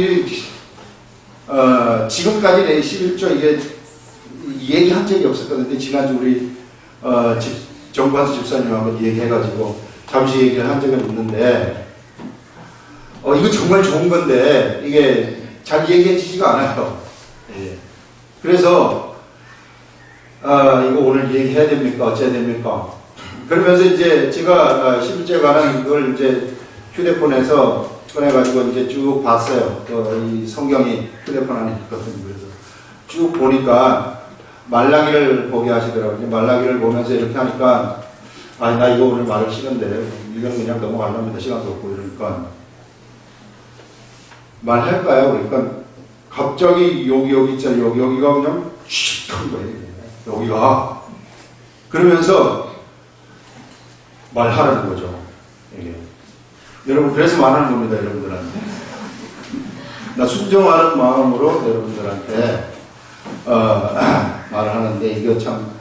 지금까지 내 11조 이게 얘기한 적이 없었거든요. 지난주 우리 정관수 집사님하고 얘기해가지고 잠시 얘기를 한 적은 있는데 이거 정말 좋은 건데 이게 잘 얘기해지지가 않아요. 예. 그래서 이거 오늘 얘기해야 됩니까? 어째야 됩니까? 그러면서 이제 제가 11조에 관한 걸 이제 휴대폰에서 꺼내가지고 이제 쭉 봤어요. 이 성경이 휴대폰 안에 있거든요. 그래서 쭉 보니까 말라기를 보게 하시더라고요. 말라기를 보면서 이렇게 하니까 나 이거 오늘 말을 싫은데 이건 그냥 넘어가려면 시간도 없고 이러니까 말할까요? 그러니까 갑자기 여기 있잖아요. 여기가 그냥 쉿한 거예요. 여기가 그러면서 말하라는 거죠. 이게. 여러분 그래서 말하는 겁니다. 여러분들한테 나 순종하는 마음으로 여러분들한테 말을 하는데 이거 참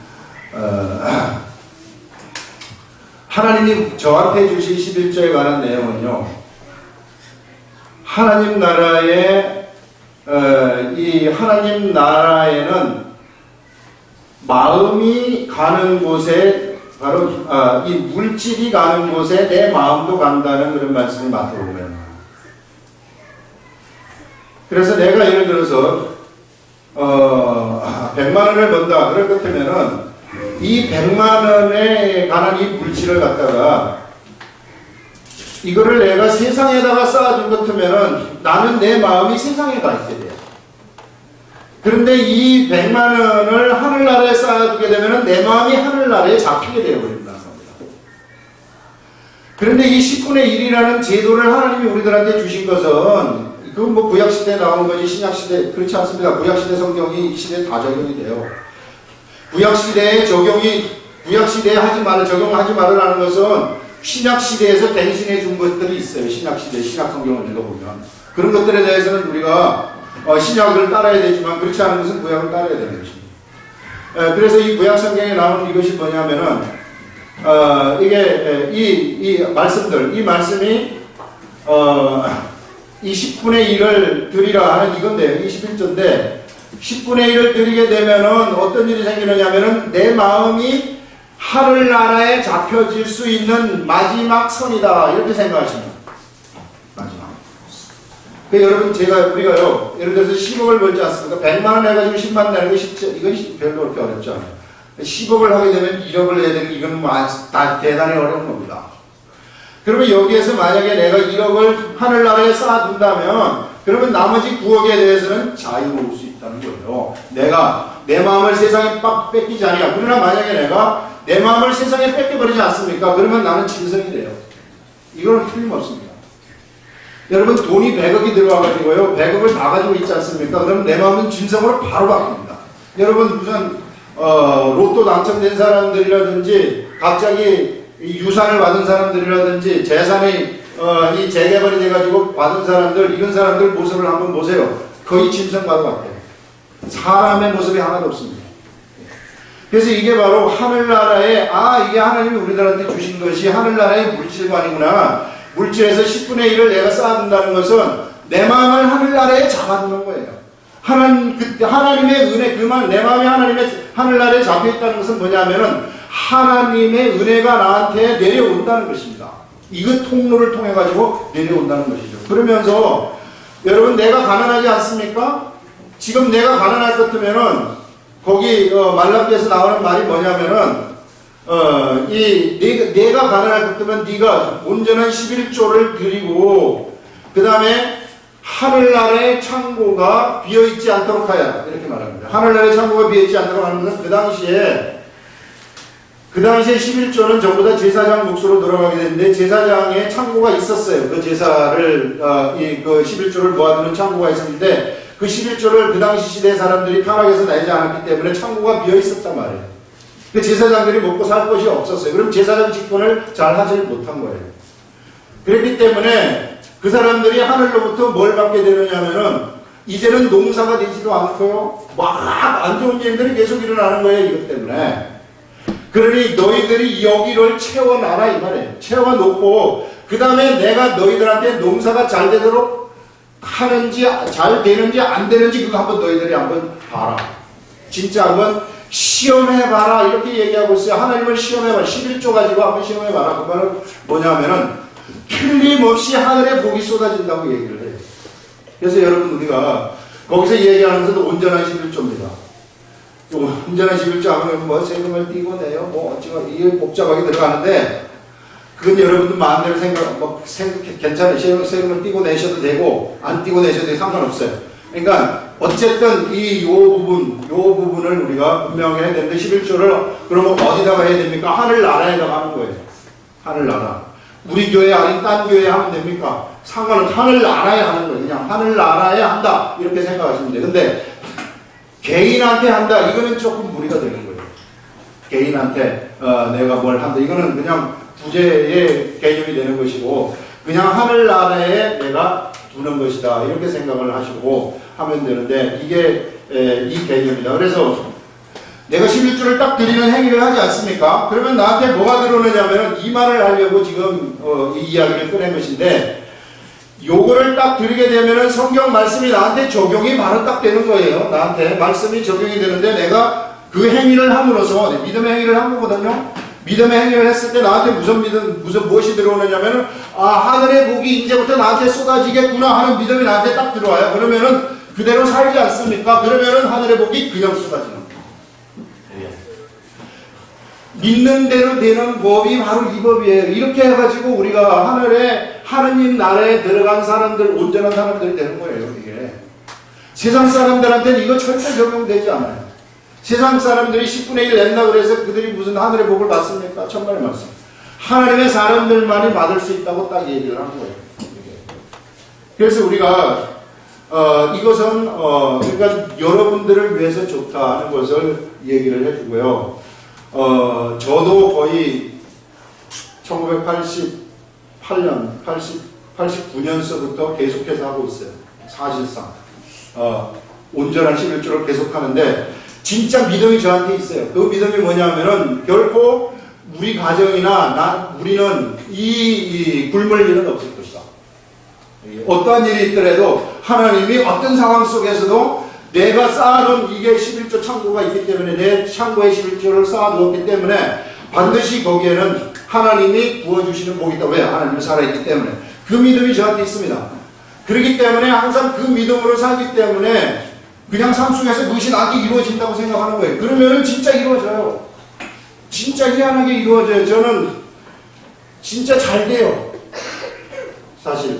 하나님이 저한테 주신 11조에 관한 내용은요, 하나님 나라의 이 하나님 나라에는 마음이 가는 곳에 바로 이 물질이 가는 곳에 내 마음도 간다는 그런 말씀을 맡아보면, 그래서 내가 예를 들어서 100만 원을 번다 그럴 것 같으면은 이 100만 원에 관한 이 물질을 갖다가 이거를 내가 세상에다가 쌓아준 것 같으면은 나는 내 마음이 세상에 가 있게 돼요. 그런데 이 100만 원을 하늘나라에 쌓아두게 되면 내 마음이 하늘나라에 잡히게 되어버린다는 겁니다. 그런데 이 10분의 1이라는 제도를 하나님이 우리들한테 주신 것은 그건 뭐 구약시대에 나온 거지 신약시대 그렇지 않습니다. 구약시대 성경이 이 시대에 다 적용이 돼요. 구약시대에 적용하지 말으라는 것은 신약시대에서 대신해 준 것들이 있어요. 신약시대 신약 성경을 읽어보면 그런 것들에 대해서는 우리가 신약을 따라야 되지만 그렇지 않은 것은 구약을 따라야 되는 것입니다. 그래서 이 구약 성경에 나오는 이것이 뭐냐면은 이게 이 말씀들, 이 말씀이 이 10분의 1을 드리라 하는 이건데요. 21조인데 10분의 1을 드리게 되면은 어떤 일이 생기느냐면은 내 마음이 하늘나라에 잡혀질 수 있는 마지막 선이다 이렇게 생각하십니다. 여러분 우리가요 예를 들어서 10억을 벌지 않습니까? 100만 원 해가지고 10만 원 내는 거 쉽지 이건 별로 그렇게 어렵지 않아요. 10억을 하게 되면 1억을 내야 되는 이건 다 대단히 어려운 겁니다. 그러면 여기에서 만약에 내가 1억을 하늘나라에 쌓아둔다면 그러면 나머지 9억에 대해서는 자유로울 수 있다는 거예요. 내가 내 마음을 세상에 빡 뺏기지 않냐. 그러나 만약에 내가 내 마음을 세상에 뺏겨버리지 않습니까? 그러면 나는 짐승이 돼요. 이건 틀림없습니다. 여러분 돈이 100억이 들어와가지고요 100억을 다 가지고 있지 않습니까? 그럼 내 마음은 짐승으로 바로 바뀝니다. 여러분 무슨 로또 당첨된 사람들이라든지 갑자기 유산을 받은 사람들이라든지 재산이 이 재개발이 돼가지고 받은 사람들 이런 사람들 모습을 한번 보세요. 거의 짐승과도 같아요. 사람의 모습이 하나도 없습니다. 그래서 이게 바로 하늘나라의 이게 하나님이 우리들한테 주신 것이 하늘나라의 물질관이구나. 물질에서 10분의 1을 내가 쌓아둔다는 것은 내 마음을 하늘나라에 잡아두는 거예요. 하나님의 은혜, 내 마음이 하늘나라에 잡혀있다는 것은 뭐냐면은 하나님의 은혜가 나한테 내려온다는 것입니다. 이거 통로를 통해 가지고 내려온다는 것이죠. 그러면서 여러분 내가 가난하지 않습니까? 지금 내가 가난할 것 같으면은 거기 말라기에서 나오는 말이 뭐냐면은 내가 가난할 것 같으면 네가 온전한 11조를 드리고 그 다음에 하늘나라의 창고가 비어있지 않도록 하여라 이렇게 말합니다. 하늘나라의 창고가 비어있지 않도록 하는 것은 그 당시에 11조는 전부 다 제사장 몫으로 들어가게 되는데 제사장의 창고가 있었어요. 그 제사를 그 11조를 모아두는 창고가 있었는데 그 11조를 그 당시 시대 사람들이 타락해서 내지 않았기 때문에 창고가 비어 있었단 말이에요. 그 제사장들이 먹고 살 것이 없었어요. 그럼 제사장 직분을 잘 하지 못한 거예요. 그렇기 때문에 그 사람들이 하늘로부터 뭘 받게 되느냐면은 이제는 농사가 되지도 않고요. 막 안 좋은 일들이 계속 일어나는 거예요. 이것 때문에. 그러니 너희들이 여기를 채워놔라 이 말이에요. 채워놓고 그 다음에 내가 너희들한테 농사가 잘 되도록 하는지 잘 되는지 안 되는지 그거 한번 너희들이 한번 봐라. 진짜 한번 시험해봐라 이렇게 얘기하고 있어요. 하나님을 시험해봐라. 11조 가지고 한번 시험해봐라. 그 말은 뭐냐면은 틀림없이 하늘에 복이 쏟아진다고 얘기를 해요. 그래서 여러분 우리가 거기서 얘기하면서도 온전한 11조입니다. 온전한 11조 하면 뭐 세금을 띄고 내요. 뭐 어찌가 이게 복잡하게 들어가는데 그건 여러분들 마음대로 괜찮아요. 세금을 띄고 내셔도 되고 안 띄고 내셔도 상관없어요. 그러니까 어쨌든 요 부분을 우리가 분명히 해야 되는데 11조를 그러면 어디다가 해야 됩니까? 하늘나라에다가 하는 거예요. 하늘나라. 우리 교회 아닌 딴 교회에 하면 됩니까? 상관은 하늘나라에 하는 거예요. 그냥 하늘나라에 한다 이렇게 생각하시면 돼요. 근데 개인한테 한다 이거는 조금 무리가 되는 거예요. 개인한테 내가 뭘 한다 이거는 그냥 부재의 개념이 되는 것이고 그냥 하늘나라에 내가 두는 것이다 이렇게 생각을 하시고 하면 되는데 이게 이 개념이다. 그래서 내가 11조를 딱 드리는 행위를 하지 않습니까? 그러면 나한테 뭐가 들어오느냐면 이 말을 하려고 지금 이 이야기를 꺼낸 것인데 요거를 딱 드리게 되면은 성경 말씀이 나한테 적용이 바로 딱 되는 거예요. 나한테 말씀이 적용이 되는데 내가 그 행위를 함으로써 믿음의 행위를 한 거거든요. 믿음의 행위를 했을 때 나한테 무슨 무엇이 들어오느냐면은 하늘의 복이 이제부터 나한테 쏟아지겠구나 하는 믿음이 나한테 딱 들어와요. 그러면은 그대로 살지 않습니까? 그러면은 하늘의 복이 그냥 쏟아지는 거예요. 믿는 대로 되는 법이 바로 이 법이에요. 이렇게 해가지고 우리가 하늘에 하느님 나라에 들어간 사람들, 온전한 사람들이 되는 거예요. 이게 세상 사람들한테는 이거 절대 적용되지 않아요. 세상 사람들이 10분의 1 낸다 그래서 그들이 무슨 하늘의 복을 받습니까? 천만의 말씀. 하나님의 사람들만이 받을 수 있다고 딱 얘기를 한 거예요. 그래서 우리가 이것은 그러니까 여러분들을 위해서 좋다 하는 것을 얘기를 해주고요. 저도 거의 1988년, 89년서부터 계속해서 하고 있어요. 사실상. 온전한 11조를 계속하는데, 진짜 믿음이 저한테 있어요. 그 믿음이 뭐냐면은, 결코 우리 가정이나 우리는 이 굶을 일은 없을 것이다. 어떠한 일이 있더라도 하나님이 어떤 상황 속에서도 내가 쌓아놓은 이게 11조 창고가 있기 때문에 내 창고에 11조를 쌓아두었기 때문에 반드시 거기에는 하나님이 부어주시는 복이 있다. 왜? 하나님이 살아있기 때문에. 그 믿음이 저한테 있습니다. 그렇기 때문에 항상 그 믿음으로 살기 때문에 그냥 삶 속에서 그것이 나한테 이루어진다고 생각하는 거예요. 그러면 진짜 이루어져요. 진짜 희한하게 이루어져요. 저는 진짜 잘 돼요. 사실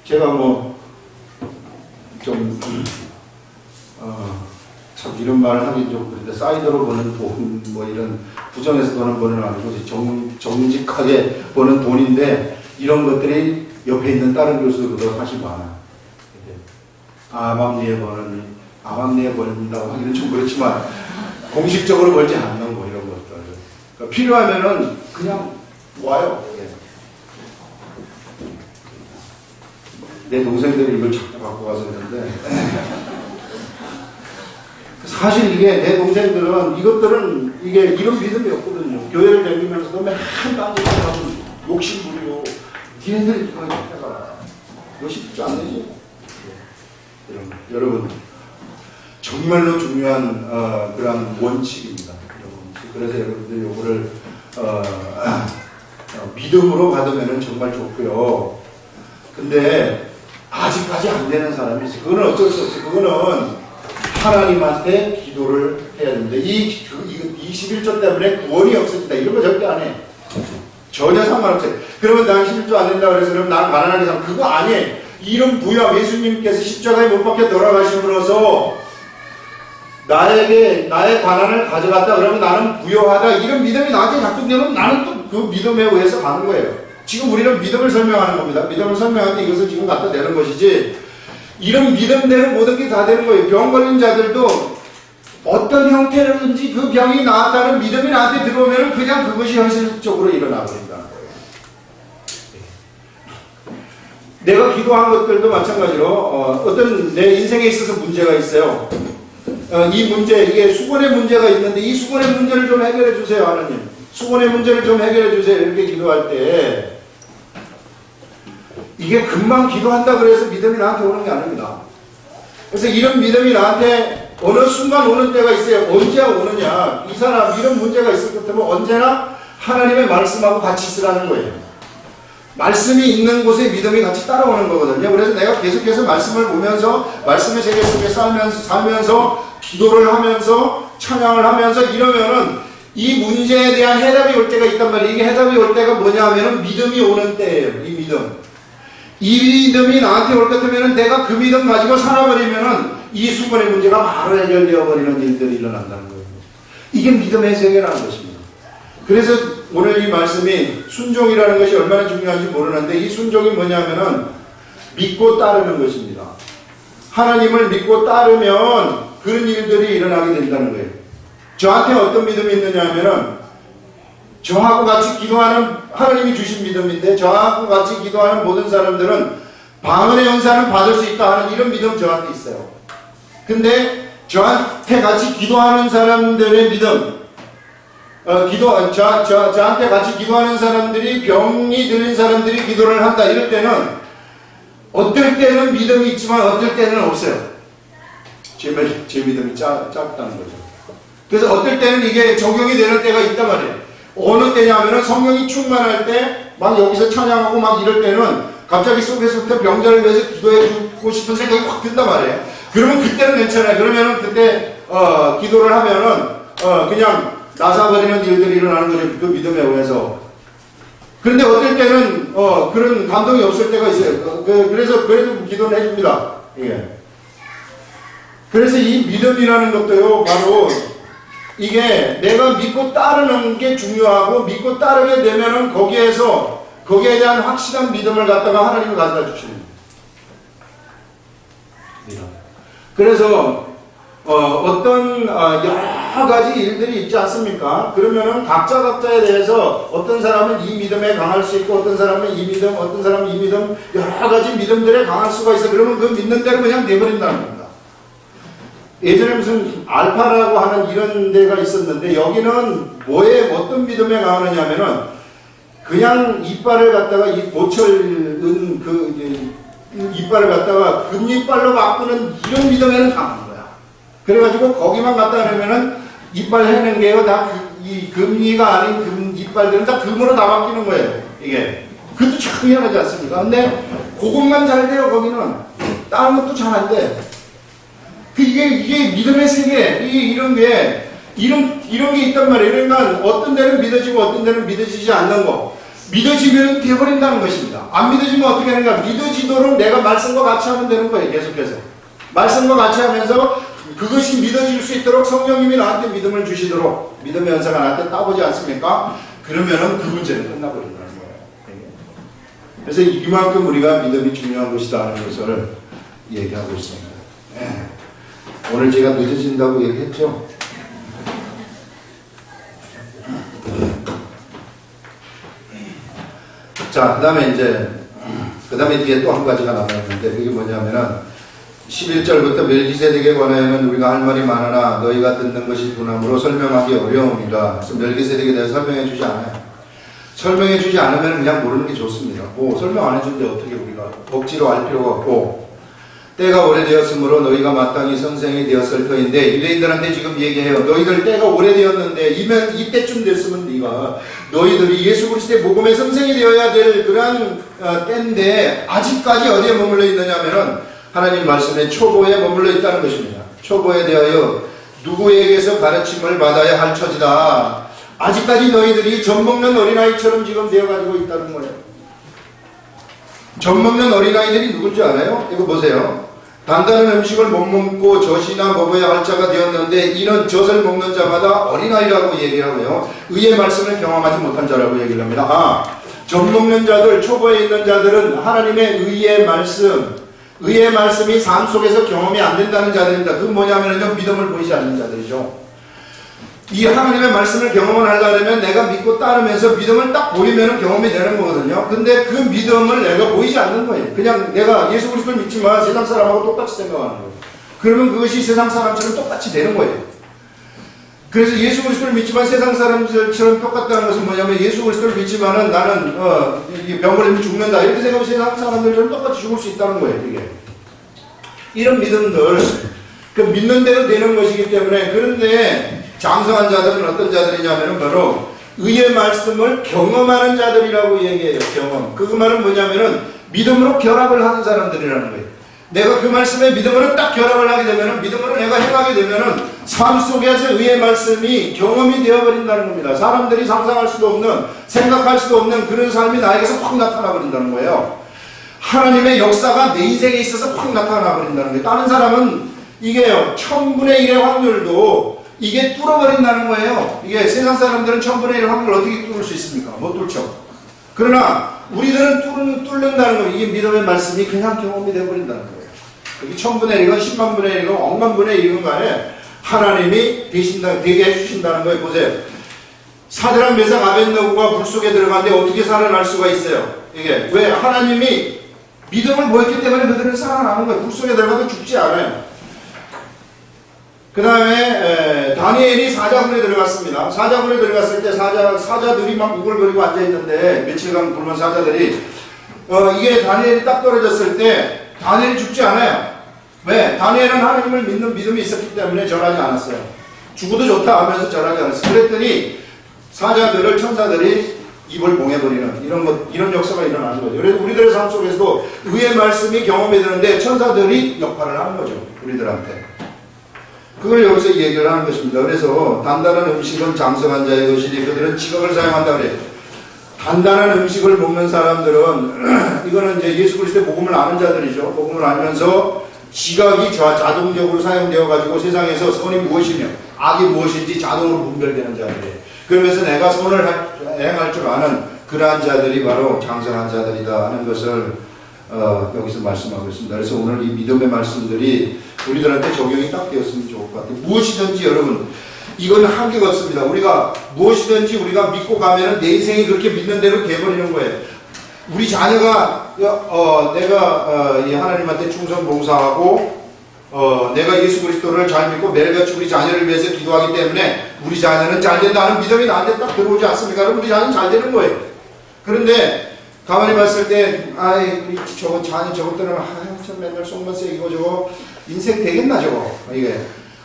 제가 참 이런 말을 하긴 좀 그런데 사이드로 버는 돈, 이런 부정해서 버는 돈은 아니고 정직하게 버는 돈인데 이런 것들이 옆에 있는 다른 교수들보다 훨씬 많아요. 암암리에 벌린다고 하기는 좀 그렇지만 공식적으로 벌지 않는 거 이런 것들. 그러니까 필요하면은 그냥 와요. 내 동생들이 이걸 자꾸 갖고 가서 그러는데 사실 이게 내 동생들은 이것들은 이게 이런 믿음이 없거든요. 교회를 다니면서도 맨날 딴짓하고 욕심 부리고 니네들이 이거 해라. 이거 쉽지 않지. 여러분 정말로 중요한 그런 원칙입니다. 그래서 여러분들이 요거를 믿음으로 받으면 정말 좋고요. 근데 아직까지 안 되는 사람이 있어요. 그거는 어쩔 수 없어요. 그거는 하나님한테 기도를 해야 됩니다. 이 11조 때문에 구원이 없어진다. 이런 거 절대 안 해. 전혀 상관없어요. 그러면 난 11조 안 된다 그래서 그럼 난 가난하게 살 그거 아니에요. 이런 부여 예수님께서 십자가에 못 박혀 돌아가심으로써 나의 가난을 가져갔다 그러면 나는 부여하다 이런 믿음이 나한테 작동되면 나는 또 그 믿음에 의해서 가는 거예요. 지금 우리는 믿음을 설명하는 겁니다. 믿음을 설명할 때 이것을 지금 갖다 대는 것이지 이런 믿음대로 모든 게 다 되는 거예요. 병 걸린 자들도 어떤 형태로든지 그 병이 나았다는 믿음이 나한테 들어오면 그냥 그것이 현실적으로 일어나버린다는 거예요. 내가 기도한 것들도 마찬가지로 어떤 내 인생에 있어서 문제가 있어요. 이 문제, 이게 수건의 문제가 있는데 이 수건의 문제를 좀 해결해 주세요, 하나님. 수건의 문제를 좀 해결해 주세요. 이렇게 기도할 때 이게 금방 기도한다 그래서 믿음이 나한테 오는 게 아닙니다. 그래서 이런 믿음이 나한테 어느 순간 오는 때가 있어요. 언제 오느냐. 이 사람 이런 문제가 있을 것 같으면 언제나 하나님의 말씀하고 같이 있으라는 거예요. 말씀이 있는 곳에 믿음이 같이 따라오는 거거든요. 그래서 내가 계속해서 말씀을 보면서 말씀의 세계 속에 살면서 기도를 하면서 찬양을 하면서 이러면은 이 문제에 대한 해답이 올 때가 있단 말이에요. 이게 해답이 올 때가 뭐냐 하면은 믿음이 오는 때예요. 이 믿음. 이 믿음이 나한테 올 것 같으면은 내가 그 믿음 가지고 살아버리면은 이 수건의 문제가 바로 해결되어 버리는 일들이 일어난다는 거예요. 이게 믿음의 세계라는 것입니다. 그래서 오늘 이 말씀이 순종이라는 것이 얼마나 중요한지 모르는데 이 순종이 뭐냐면은 믿고 따르는 것입니다. 하나님을 믿고 따르면 그런 일들이 일어나게 된다는 거예요. 저한테 어떤 믿음이 있느냐 하면은 저하고 같이 기도하는 하나님이 주신 믿음인데 저하고 같이 기도하는 모든 사람들은 방언의 연사를 받을 수 있다 하는 이런 믿음 저한테 있어요. 근데 저한테 같이 기도하는 사람들의 믿음 저한테 같이 기도하는 사람들이 병이 들린 사람들이 기도를 한다 이럴 때는 어떨 때는 믿음이 있지만 어떨 때는 없어요. 제 믿음이 작다는 거죠. 그래서 어떨 때는 이게 적용이 되는 때가 있단 말이에요. 어느 때냐면은 성령이 충만할 때 막 여기서 찬양하고 막 이럴 때는 갑자기 속에서부터 병자를 위해서 기도해주고 싶은 생각이 확 든단 말이에요. 그러면 그때는 괜찮아요. 그러면은 그때 기도를 하면은 그냥 나사버리는 일들이 일어나는 거죠. 그 믿음에 의해서. 그런데 어떨 때는 그런 감동이 없을 때가 있어요. 그래서 그래도 기도는 해줍니다. 예. 그래서 이 믿음이라는 것도요, 바로 이게 내가 믿고 따르는 게 중요하고 믿고 따르게 되면은 거기에 대한 확실한 믿음을 갖다가 하나님이 가져다 주시는 거예요. 그래서 어떤 여러 가지 일들이 있지 않습니까? 그러면은 각자에 대해서 어떤 사람은 이 믿음에 강할 수 있고 어떤 사람은 이 믿음, 어떤 사람은 이 믿음 여러 가지 믿음들에 강할 수가 있어. 그러면 그 믿는 대로 그냥 돼버린다는 겁니다. 예전에 무슨 알파라고 하는 이런 데가 있었는데 여기는 어떤 믿음에 강하느냐면은 그냥 이빨을 갖다가 이 보철은 이빨을 갖다가 금이빨로 바꾸는 이런 믿음에는 강한 거야. 그래가지고 거기만 갖다 놓으면은 이빨 해는 게요 다 이 금이가 아닌 금 이빨들은 다 금으로 다 바뀌는 거예요. 이게 그것도 참 희한하지 않습니까? 근데 그것만 잘 돼요. 거기는 다른 것도 잘 안 돼. 이게 믿음의 세계, 이런 게 있단 말이에요. 그러니까 어떤 데는 믿어지고 어떤 데는 믿어지지 않는 거. 믿어지면 돼버린다는 것입니다. 안 믿어지면 어떻게 하는가? 믿어지도록 내가 말씀과 같이 하면 되는 거예요. 계속해서. 말씀과 같이 하면서 그것이 믿어질 수 있도록 성령님이 나한테 믿음을 주시도록 믿음의 연사가 나한테 따보지 않습니까? 그러면은 그 문제는 끝나버린다는 거예요. 그래서 이만큼 우리가 믿음이 중요한 것이다 하는 것을 얘기하고 있습니다. 네. 오늘 제가 늦어진다고 얘기했죠? 자, 그 다음에 뒤에 또 한 가지가 남아있는데, 그게 뭐냐면은, 11절부터 멜기세덱에 관하여는 우리가 할 말이 많으나 너희가 듣는 것이 둔함으로 설명하기 어려우니라. 그래서 멜기세덱에 대해서 설명해 주지 않아요. 설명해 주지 않으면 그냥 모르는 게 좋습니다. 설명 안 해주는데 어떻게 우리가 억지로 알 필요가 없고, 때가 오래되었으므로 너희가 마땅히 선생이 되었을 터인데, 유대인들한테 지금 얘기해요. 너희들 때가 오래되었는데 이때쯤 됐으면 너희들이 예수 그리스도의 복음의 선생이 되어야 될 그런 때인데 아직까지 어디에 머물러 있느냐 하면은 하나님 말씀의 초보에 머물러 있다는 것입니다. 초보에 대하여 누구에게서 가르침을 받아야 할 처지다. 아직까지 너희들이 젖 먹는 어린아이처럼 지금 되어가지고 있다는 거예요. 젖 먹는 어린아이들이 누군지 알아요? 이거 보세요. 단단한 음식을 못 먹고 젖이나 먹어야 할 자가 되었는데 이는 젖을 먹는 자마다 어린아이라고 얘기하고요. 의의 말씀을 경험하지 못한 자라고 얘기를 합니다. 젖 먹는 자들, 초보에 있는 자들은 하나님의 의의 말씀이 삶 속에서 경험이 안 된다는 자들입니다. 그건 뭐냐면요, 믿음을 보이지 않는 자들이죠. 이 하나님의 말씀을 경험을 하려면 내가 믿고 따르면서 믿음을 딱 보이면 경험이 되는 거거든요. 근데 그 믿음을 내가 보이지 않는 거예요. 그냥 내가 예수 그리스도를 믿지만 세상 사람하고 똑같이 생각하는 거예요. 그러면 그것이 세상 사람처럼 똑같이 되는 거예요. 그래서 예수 그리스도를 믿지만 세상 사람들처럼 똑같다는 것은 뭐냐면, 예수 그리스도를 믿지만은 나는 병 걸리면 죽는다 이렇게 생각하면 세상 사람들처럼 똑같이 죽을 수 있다는 거예요. 이게 이런 믿음들, 그 믿는 대로 되는 것이기 때문에. 그런데 장성한 자들은 어떤 자들이냐면 바로 의의 말씀을 경험하는 자들이라고 얘기해요. 경험. 그 말은 뭐냐면은 믿음으로 결합을 하는 사람들이라는 거예요. 내가 그 말씀에 믿음으로 딱 결합을 하게 되면은, 믿음으로 내가 행하게 되면은 삶 속에서 의의 말씀이 경험이 되어버린다는 겁니다. 사람들이 상상할 수도 없는, 생각할 수도 없는 그런 삶이 나에게서 확 나타나 버린다는 거예요. 하나님의 역사가 내 인생에 있어서 확 나타나 버린다는 거예요. 다른 사람은 이게요, 1000분의 1의 확률도 이게 뚫어버린다는 거예요. 이게 세상 사람들은 1000분의 1 확률을 어떻게 뚫을 수 있습니까? 못 뚫죠. 그러나 우리들은 뚫는다는 거예요. 이게 믿음의 말씀이 그냥 경험이 되어버린다는 거예요. 여기 1000분의 1이건 10만분의 1이건 억만분의 1이건 간에 하나님이 되게 해주신다는 거예요. 보세요. 사드락 메삭 아벳느고가 불 속에 들어갔는데 어떻게 살아날 수가 있어요? 이게 왜? 하나님이 믿음을 보였기 때문에 그들은 살아나는 거예요. 불 속에 들어가도 죽지 않아요. 그 다음에 다니엘이 사자굴에 들어갔습니다. 사자굴에 들어갔을 때 사자들이 막 우글거리고 앉아있는데, 며칠간 굶은 사자들이 이게 다니엘이 딱 떨어졌을 때 다니엘이 죽지 않아요. 왜? 다니엘은 하나님을 믿는 믿음이 있었기 때문에 절하지 않았어요. 죽어도 좋다 하면서 절하지 않았어요. 그랬더니 사자들을, 천사들이 입을 봉해버리는 이런 역사가 일어나는 거죠. 그래서 우리들의 삶 속에서도 의의 말씀이 경험이 되는데 천사들이 역할을 하는 거죠. 우리들한테. 그걸 여기서 얘기를 하는 것입니다. 그래서 단단한 음식은 장성한 자의 것이니 그들은 지각을 사용한다 그래요. 단단한 음식을 먹는 사람들은 이거는 이제 예수 그리스도의 복음을 아는 자들이죠. 복음을 알면서 지각이 자동적으로 사용되어 가지고 세상에서 선이 무엇이며 악이 무엇인지 자동으로 분별되는 자들이에요. 그러면서 내가 선을 행할 줄 아는 그러한 자들이 바로 장성한 자들이다 하는 것을 여기서 말씀하고 있습니다. 그래서 오늘 이 믿음의 말씀들이 우리들한테 적용이 딱 되었으면 좋을 것 같아요. 무엇이든지 여러분, 이건 한계가 없습니다. 우리가 무엇이든지 우리가 믿고 가면은 내 인생이 그렇게 믿는 대로 돼버리는 거예요. 우리 자녀가 내가 하나님한테 충성 봉사하고 내가 예수 그리스도를 잘 믿고 매일같이 우리 자녀를 위해서 기도하기 때문에 우리 자녀는 잘 된다는 믿음이 나한테 딱 들어오지 않습니까? 그럼 우리 자녀는 잘 되는 거예요. 그런데 가만히 봤을 때, 우리 저거 자녀 저것들은 저 맨날 속만 새기고 저거 인생 되겠나 저거, 이게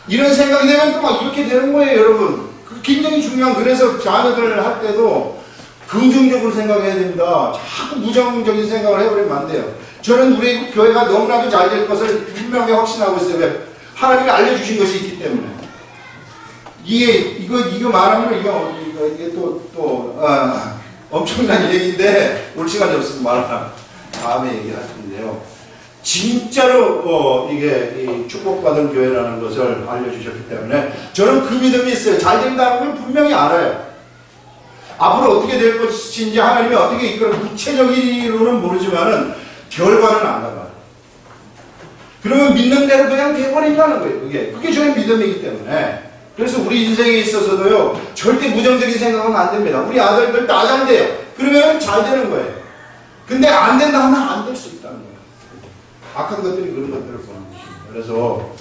이런 생각이 되면 또 막 이렇게 되는 거예요, 여러분. 그 굉장히 중요한. 그래서 자녀들 할 때도 긍정적으로 생각해야 됩니다. 자꾸 부정적인 생각을 해버리면 안 돼요. 저는 우리 교회가 너무나도 잘 될 것을 분명히 확신하고 있어요. 왜? 하나님이 알려주신 것이 있기 때문에. 이거 말하면 이게 또 엄청난 얘기인데 올 시간이 없어서 말하면 다음에 얘기할 텐데요. 진짜로 이게 축복받은 교회라는 것을 알려주셨기 때문에 저는 그 믿음이 있어요. 잘 된다는 걸 분명히 알아요. 앞으로 어떻게 될 것인지 하나님이 어떻게 이끌어 구체적으로는 모르지만은 결과는 안다만. 그러면 믿는 대로 그냥 돼버린다는 거예요. 그게 저의 믿음이기 때문에. 그래서 우리 인생에 있어서도요, 절대 부정적인 생각은 안 됩니다. 우리 아들들 다 잘 돼요. 그러면 잘 되는 거예요. 근데 안 된다 하면 안 될 수 있다는 거예요. 악한 것들이 그런 것들을 보는 것입니다. 그래서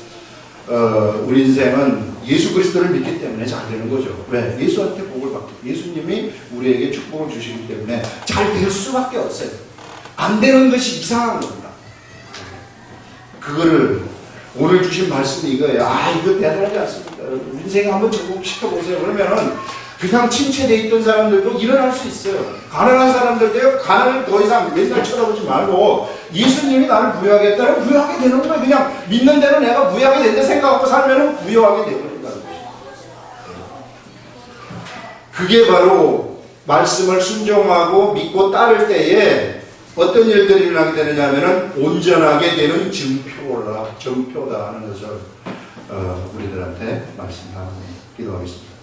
우리 인생은 예수 그리스도를 믿기 때문에 잘 되는 거죠. 왜? 예수한테 복을 받기. 예수님이 우리에게 축복을 주시기 때문에 잘 될 수밖에 없어요. 안 되는 것이 이상한 겁니다. 그거를 오늘 주신 말씀이 이거예요. 아, 이거 대단하지 않습니까? 인생에 한번 적용시켜보세요. 그러면은 그냥 침체되어 있던 사람들도 일어날 수 있어요. 가난한 사람들도요, 가난을 더 이상 맨날 쳐다보지 말고 예수님이 나를 부여하겠다면 부여하게 되는 거예요. 그냥 믿는 대로 내가 부여하게 된다 생각하고 살면은 부여하게 되버린다는 거죠. 그게 바로 말씀을 순종하고 믿고 따를 때에 어떤 일들이 일어나게 되느냐 하면은 온전하게 되는 증표다 하는 것을 우리들한테 말씀합니다. 기도하겠습니다.